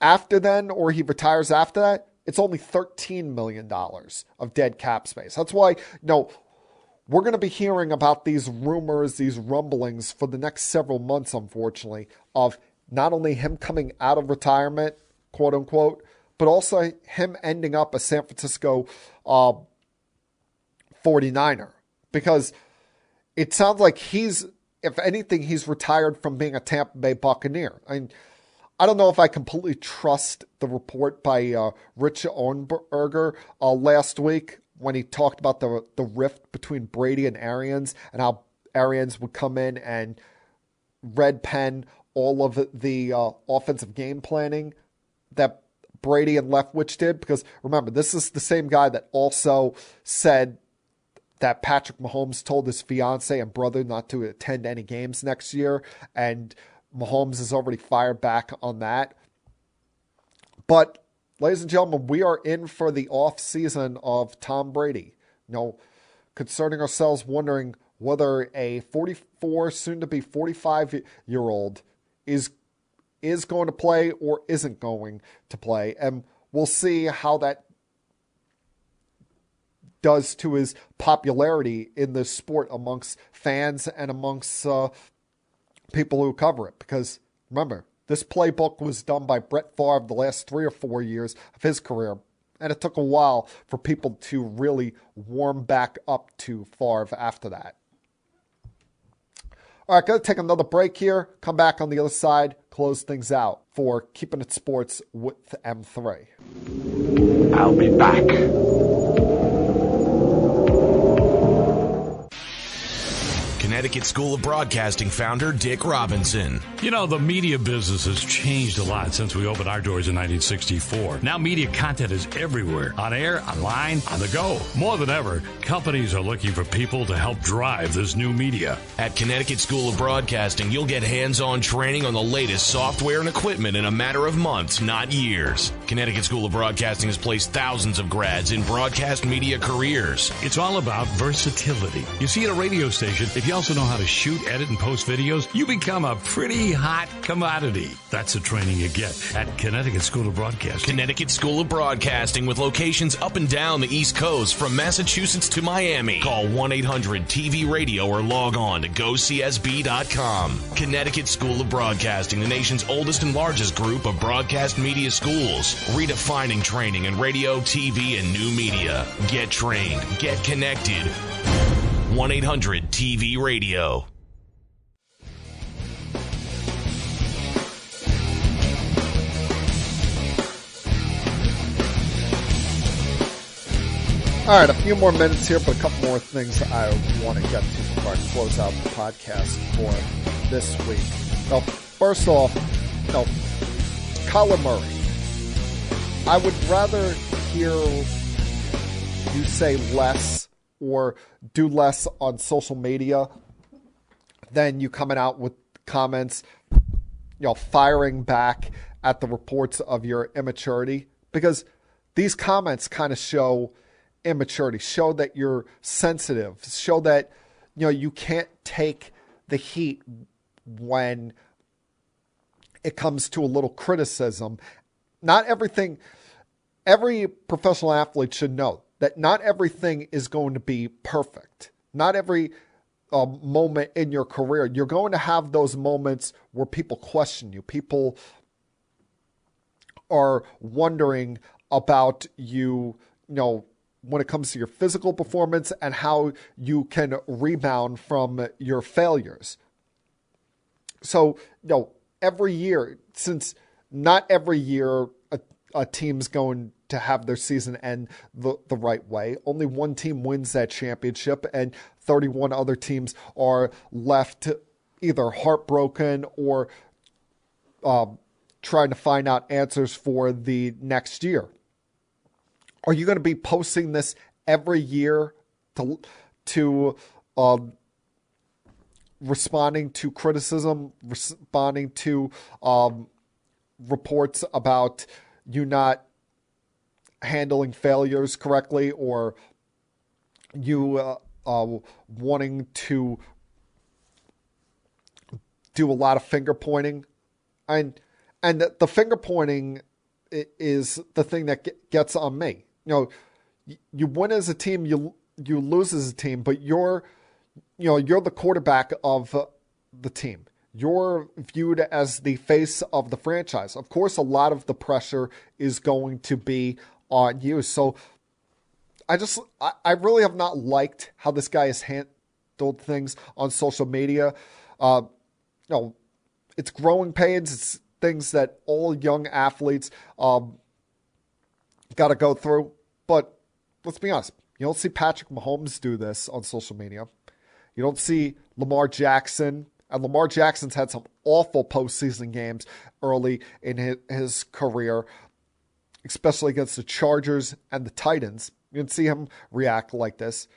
after then, or he retires after that, it's only $13 million of dead cap space. That's why, we're going to be hearing about these rumors, these rumblings for the next several months, unfortunately, of not only him coming out of retirement, quote unquote, but also him ending up a San Francisco 49er. Because it sounds like if anything, he's retired from being a Tampa Bay Buccaneer. I don't know if I completely trust the report by Rich Ohnberger last week when he talked about the rift between Brady and Arians, and how Arians would come in and red pen all of the offensive game planning that Brady and Leftwich did. Because remember, this is the same guy that also said that Patrick Mahomes told his fiance and brother not to attend any games next year, and Mahomes has already fired back on that. But ladies and gentlemen, we are in for the off season of Tom Brady. Concerning ourselves, wondering whether a 44, soon to be 45-year-old is going to play or isn't going to play. And we'll see how that does to his popularity in this sport amongst fans and amongst people who cover it. Because remember, this playbook was done by Brett Favre the last 3 or 4 years of his career, and it took a while for people to really warm back up to Favre after that. All right, going to take another break here, come back on the other side, close things out for Keeping It Sports with M3. I'll be back. Connecticut School of Broadcasting founder Dick Robinson. The media business has changed a lot since we opened our doors in 1964. Now media content is everywhere. On air, online, on the go. More than ever, companies are looking for people to help drive this new media. At Connecticut School of Broadcasting, you'll get hands-on training on the latest software and equipment in a matter of months, not years. Connecticut School of Broadcasting has placed thousands of grads in broadcast media careers. It's all about versatility. You see, at a radio station, if you also know how to shoot, edit, and post videos, you become a pretty hot commodity. That's the training you get at Connecticut School of Broadcasting. Connecticut School of Broadcasting, with locations up and down the East Coast from Massachusetts to Miami. Call 1-800-TV-RADIO or log on to GoCSB.com. Connecticut School of Broadcasting, the nation's oldest and largest group of broadcast media schools, redefining training in radio, TV, and new media. Get trained. Get connected. 1-800-TV-RADIO. All right, a few more minutes here, but a couple more things I want to get to before I close out the podcast for this week. Now, first off, Kyler Murray. I would rather hear you say less or do less on social media than you coming out with comments, firing back at the reports of your immaturity. Because these comments kind of show immaturity, show that you're sensitive, show that you can't take the heat when it comes to a little criticism. Not everything, every professional athlete should know that not everything is going to be perfect. Not every moment in your career. You're going to have those moments where people question you. People are wondering about you, when it comes to your physical performance and how you can rebound from your failures. So, every year, since not every year a team's going to have their season end the right way, only one team wins that championship and 31 other teams are left either heartbroken or trying to find out answers for the next year. Are you going to be posting this every year to responding to criticism, responding to reports about you not handling failures correctly, or you wanting to do a lot of finger pointing And the finger pointing is the thing that gets on me. You win as a team, you lose as a team, but you're the quarterback of the team. You're viewed as the face of the franchise. Of course, a lot of the pressure is going to be on you. So I really have not liked how this guy has handled things on social media. It's growing pains. It's things that all young athletes got to go through. But let's be honest. You don't see Patrick Mahomes do this on social media. You don't see Lamar Jackson. And Lamar Jackson's had some awful postseason games early in his career, especially against the Chargers and the Titans. You didn't see him react like this.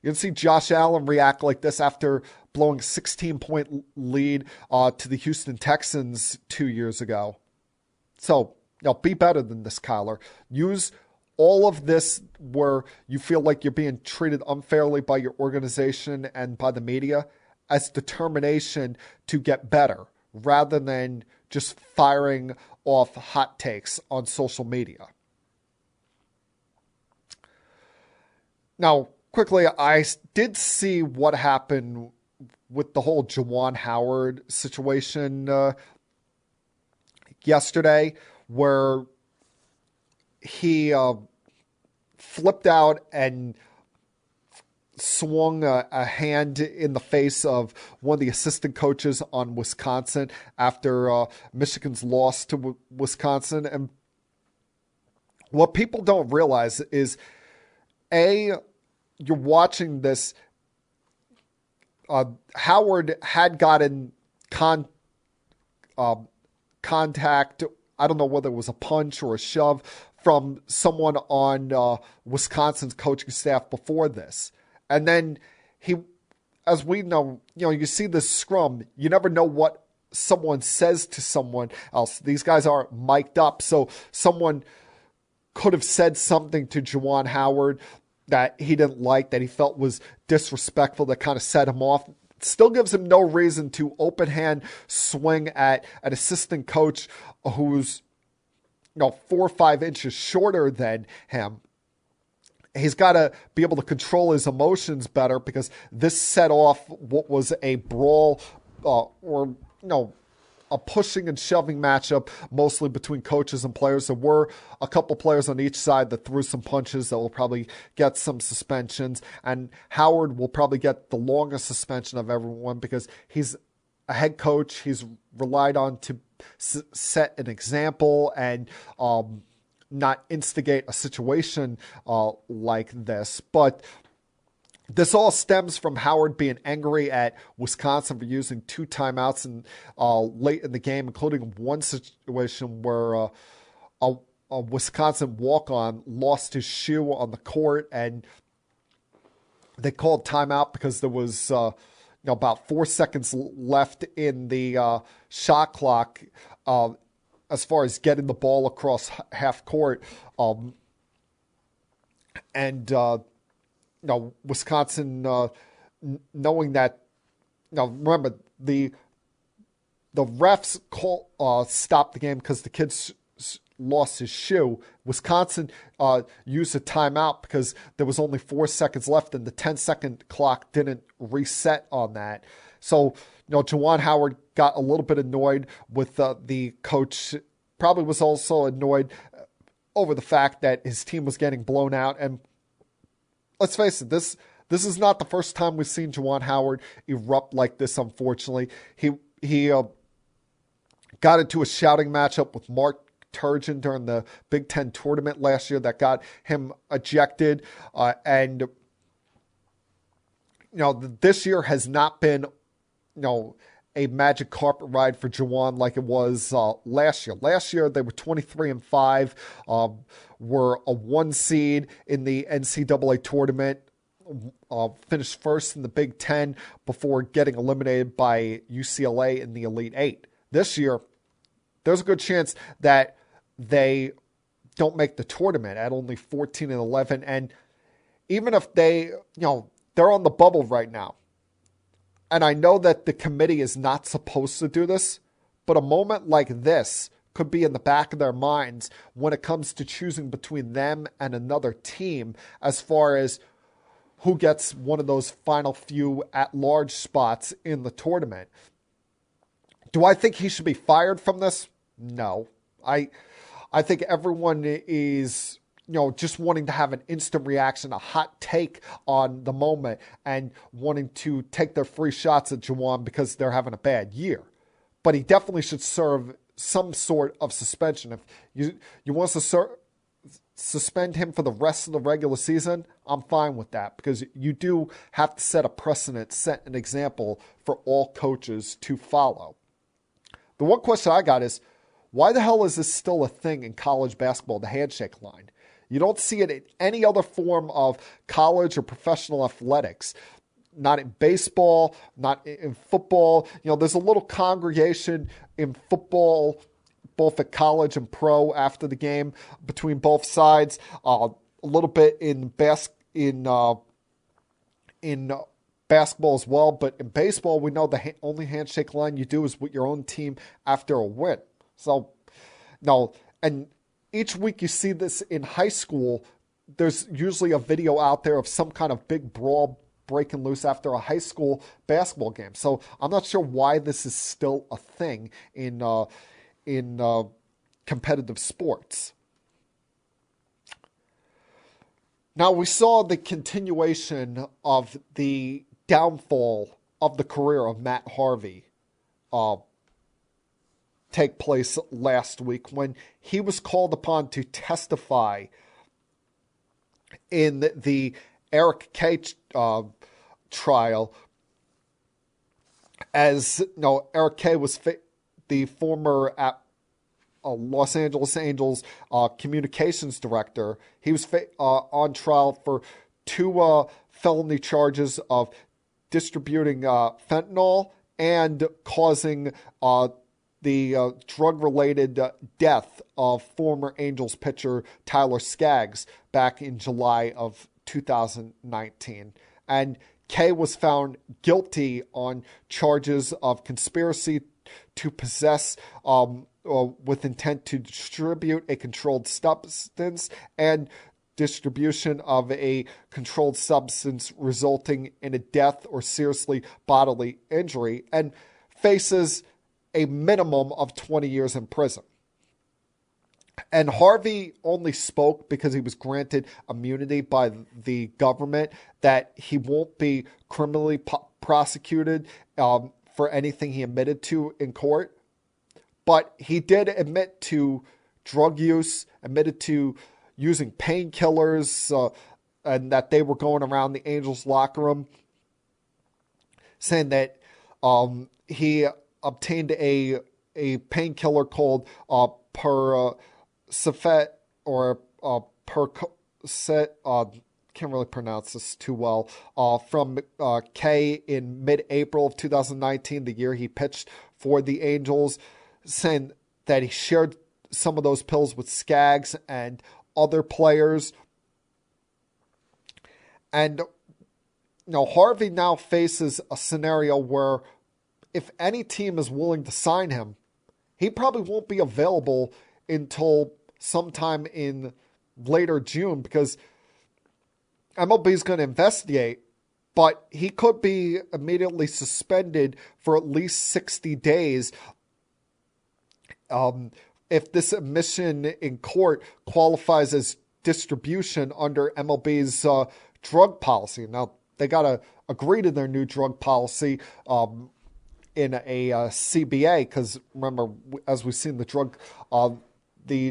You didn't see Josh Allen react like this after blowing a 16-point lead to the Houston Texans 2 years ago. So, be better than this, Kyler. Use all of this where you feel like you're being treated unfairly by your organization and by the media as determination to get better, rather than just firing off hot takes on social media. Now, quickly, I did see what happened with the whole Juwan Howard situation yesterday, where he flipped out and swung a hand in the face of one of the assistant coaches on Wisconsin after Michigan's loss to Wisconsin. And what people don't realize is, you're watching this. Howard had gotten contact. I don't know whether it was a punch or a shove from someone on Wisconsin's coaching staff before this. And then he, as we know, you see this scrum, you never know what someone says to someone else. These guys are mic'd up, so someone could have said something to Juwan Howard that he didn't like, that he felt was disrespectful, that kind of set him off. It still gives him no reason to open hand swing at an assistant coach who's 4 or 5 inches shorter than him. He's got to be able to control his emotions better, because this set off what was a brawl a pushing and shoving matchup, mostly between coaches and players. There were a couple players on each side that threw some punches that will probably get some suspensions. And Howard will probably get the longest suspension of everyone, because he's a head coach. He's relied on to set an example and not instigate a situation like this. But this all stems from Howard being angry at Wisconsin for using 2 timeouts late in the game, including one situation where a Wisconsin walk-on lost his shoe on the court, and they called timeout because there was about 4 seconds left in the shot clock as far as getting the ball across half court. Wisconsin, knowing that, remember, the refs stopped the game because the kid lost his shoe. Wisconsin used a timeout because there was only 4 seconds left, and the 10-second clock didn't reset on that. So, Juwan Howard got a little bit annoyed with the coach. Probably was also annoyed over the fact that his team was getting blown out. And let's face it, this is not the first time we've seen Juwan Howard erupt like this, unfortunately. He got into a shouting matchup with Mark Turgeon during the Big Ten tournament last year that got him ejected. This year has not been, a magic carpet ride for Juwan like it was last year. Last year, they were 23-5, were a 1 seed in the NCAA tournament, finished first in the Big Ten before getting eliminated by UCLA in the Elite Eight. This year, there's a good chance that they don't make the tournament at only 14-11. And even if they, they're on the bubble right now. And I know that the committee is not supposed to do this, But a moment like this could be in the back of their minds when it comes to choosing between them and another team as far as who gets one of those final few at-large spots in the tournament. Do I think he should be fired from this? No. I think everyone is, just wanting to have an instant reaction, a hot take on the moment, and wanting to take their free shots at Juwan because they're having a bad year. But he definitely should serve some sort of suspension. If you want to suspend him for the rest of the regular season, I'm fine with that, because you do have to set a precedent, set an example for all coaches to follow. The one question I got is, why the hell is this still a thing in college basketball, the handshake line? You don't see it in any other form of college or professional athletics. Not in baseball, not in football. There's a little congregation in football, both at college and pro after the game, between both sides. A little bit in basketball as well, but in baseball, we know the only handshake line you do is with your own team after a win. So, no, and each week you see this in high school. There's usually a video out there of some kind of big brawl breaking loose after a high school basketball game. So I'm not sure why this is still a thing in competitive sports. Now, we saw the continuation of the downfall of the career of Matt Harvey take place last week when he was called upon to testify in the Eric K. trial. As Eric K. was the former Los Angeles Angels communications director. He was on trial for 2 felony charges of distributing fentanyl and causing the drug-related death of former Angels pitcher Tyler Skaggs back in July of 2019. And Kay was found guilty on charges of conspiracy to possess with intent to distribute a controlled substance and distribution of a controlled substance resulting in a death or seriously bodily injury, and faces a minimum of 20 years in prison. And Harvey only spoke because he was granted immunity by the government, that he won't be criminally prosecuted for anything he admitted to in court. But he did admit to drug use, admitted to using painkillers, and that they were going around the Angels locker room saying that he obtained a painkiller called Percocet or Percocet, can't really pronounce this too well, from K in mid-April of 2019, the year he pitched for the Angels, saying that he shared some of those pills with Skaggs and other players. And Harvey now faces a scenario where if any team is willing to sign him, he probably won't be available until sometime in later June, because MLB is going to investigate, but he could be immediately suspended for at least 60 days if this admission in court qualifies as distribution under MLB's drug policy. Now, they got to agree to their new drug policy in a CBA, because remember, as we've seen, the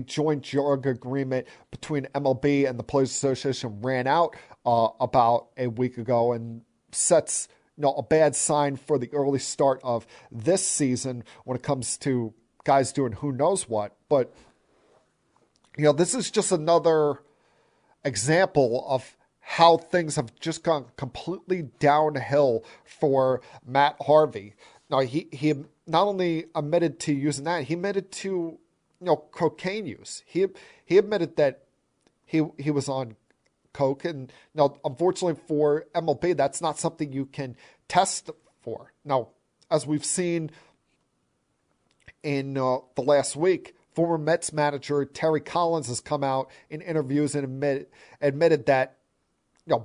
joint drug agreement between MLB and the Players Association ran out about a week ago, and sets a bad sign for the early start of this season when it comes to guys doing who knows what. But this is just another example of how things have just gone completely downhill for Matt Harvey. Now, he not only admitted to using that, he admitted to cocaine use. He admitted that he was on coke, and unfortunately for MLB, that's not something you can test for. Now, as we've seen in the last week, former Mets manager Terry Collins has come out in interviews and admitted that,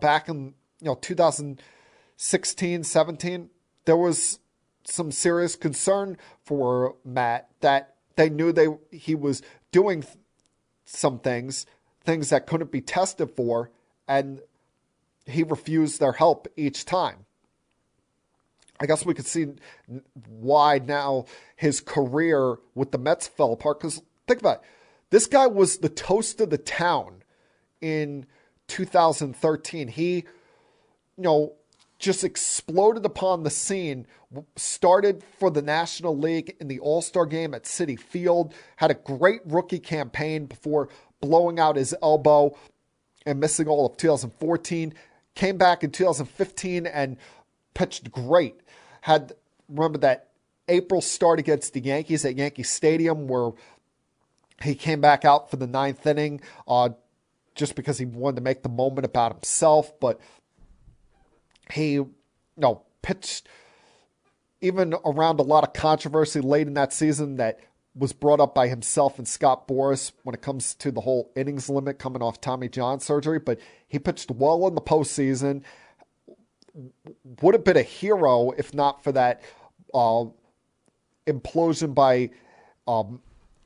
back in 2016, 17, there was some serious concern for Matt, that they knew he was doing some things that couldn't be tested for, and he refused their help each time. I guess we could see why now his career with the Mets fell apart. Because think about it. This guy was the toast of the town in 2013. He, just exploded upon the scene, started for the National League in the All-Star game at Citi Field, had a great rookie campaign before blowing out his elbow and missing all of 2014. Came back in 2015 and pitched great. Remember that April start against the Yankees at Yankee Stadium, where he came back out for the ninth inning just because he wanted to make the moment about himself. But he pitched even around a lot of controversy late in that season that was brought up by himself and Scott Boras when it comes to the whole innings limit coming off Tommy John surgery. But he pitched well in the postseason. Would have been a hero if not for that implosion by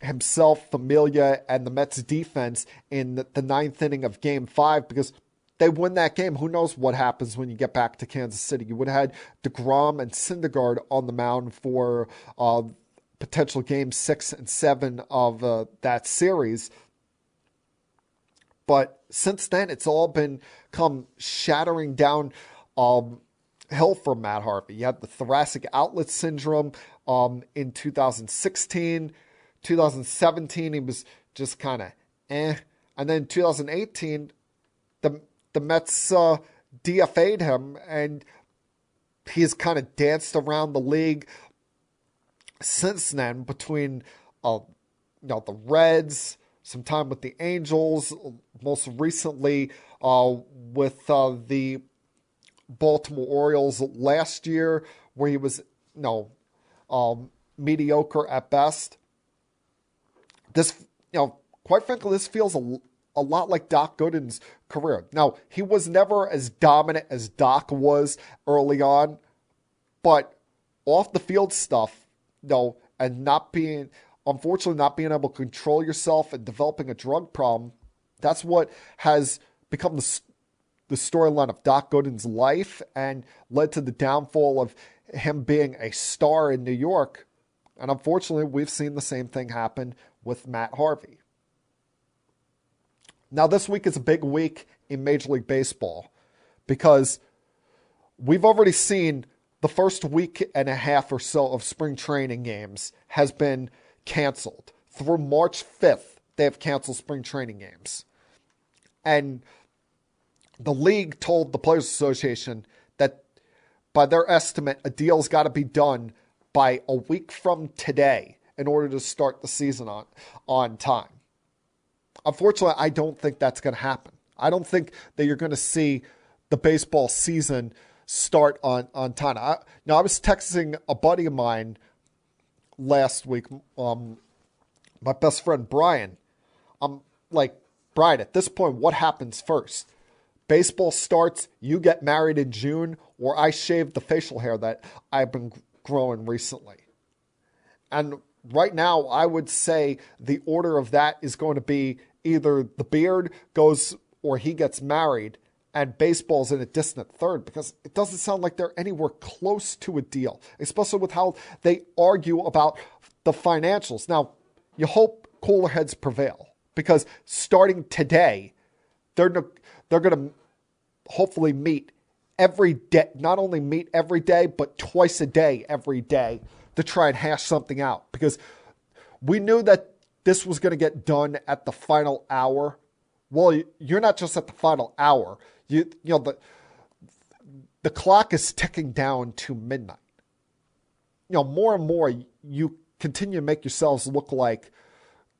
himself, Familia, and the Mets defense in the ninth inning of Game 5, because they win that game. Who knows what happens when you get back to Kansas City? You would have had DeGrom and Syndergaard on the mound for potential Game 6 and 7 of that series. But since then, it's all come shattering down hill for Matt Harvey. You had the thoracic outlet syndrome in 2016. 2017, he was just kind of eh. And then 2018, the Mets DFA'd him, and he's kind of danced around the league since then between the Reds, some time with the Angels, most recently with the Baltimore Orioles last year, where he was mediocre at best. This, quite frankly, this feels a lot like Doc Gooden's career. Now, he was never as dominant as Doc was early on, but off the field stuff, and unfortunately not being able to control yourself and developing a drug problem, that's what has become the storyline of Doc Gooden's life and led to the downfall of him being a star in New York. And unfortunately, we've seen the same thing happen with Matt Harvey. Now, this week is a big week in Major League Baseball because we've already seen the first week and a half or so of spring training games has been canceled. Through March 5th, they have canceled spring training games. And the league told the Players Association that by their estimate, a deal's got to be done by a week from today in order to start the season on time. Unfortunately, I don't think that's going to happen. I don't think that you're going to see the baseball season start on time. I was texting a buddy of mine last week, my best friend Brian. I'm like, Brian, at this point, what happens first? Baseball starts, you get married in June, or I shave the facial hair that I've been growing recently. And right now, I would say the order of that is going to be either the beard goes or he gets married, and baseball's in a distant third, because it doesn't sound like they're anywhere close to a deal, especially with how they argue about the financials. Now, you hope cooler heads prevail, because starting today, they're going to hopefully meet every day, not only meet every day, but twice a day every day to try and hash something out, because we knew that this was going to get done at the final hour. Well, you're not just at the final hour. The clock is ticking down to midnight. More and more you continue to make yourselves look like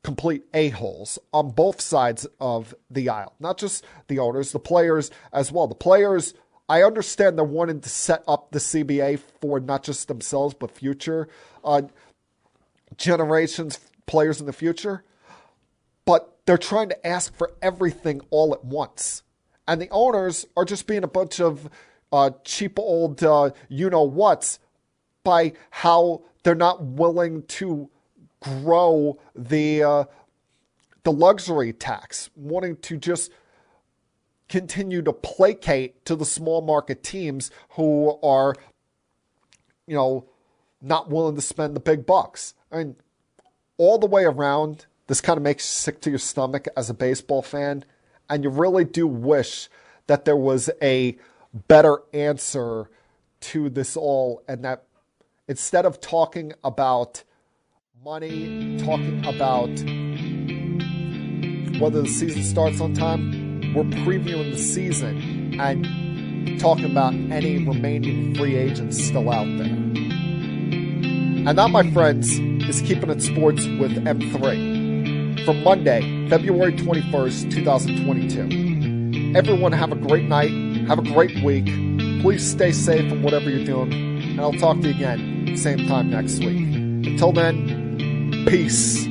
complete a-holes on both sides of the aisle. Not just the owners, the players as well. The players, I understand they're wanting to set up the CBA for not just themselves, but future generations, players in the future, but they're trying to ask for everything all at once. And the owners are just being a bunch of cheap old you-know-whats by how they're not willing to grow the luxury tax, wanting to just continue to placate to the small market teams who are, not willing to spend the big bucks. I mean, all the way around, this kind of makes you sick to your stomach as a baseball fan, and you really do wish that there was a better answer to this all, and that instead of talking about money, talking about whether the season starts on time, we're previewing the season and talking about any remaining free agents still out there. And that, my friends, is Keeping It Sports with M3 for Monday, February 21st, 2022. Everyone have a great night. Have a great week. Please stay safe in whatever you're doing. And I'll talk to you again, same time next week. Until then, peace.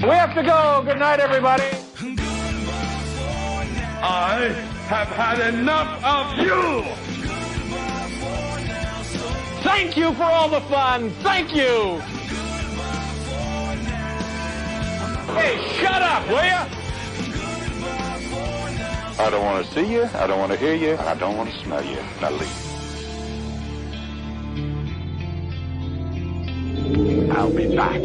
We have to go. Good night, everybody. I have had enough of you! Thank you for all the fun. Thank you. Hey, shut up, will ya? I don't want to see you, I don't want to hear you, and I don't want to smell you. Now leave. I'll be back.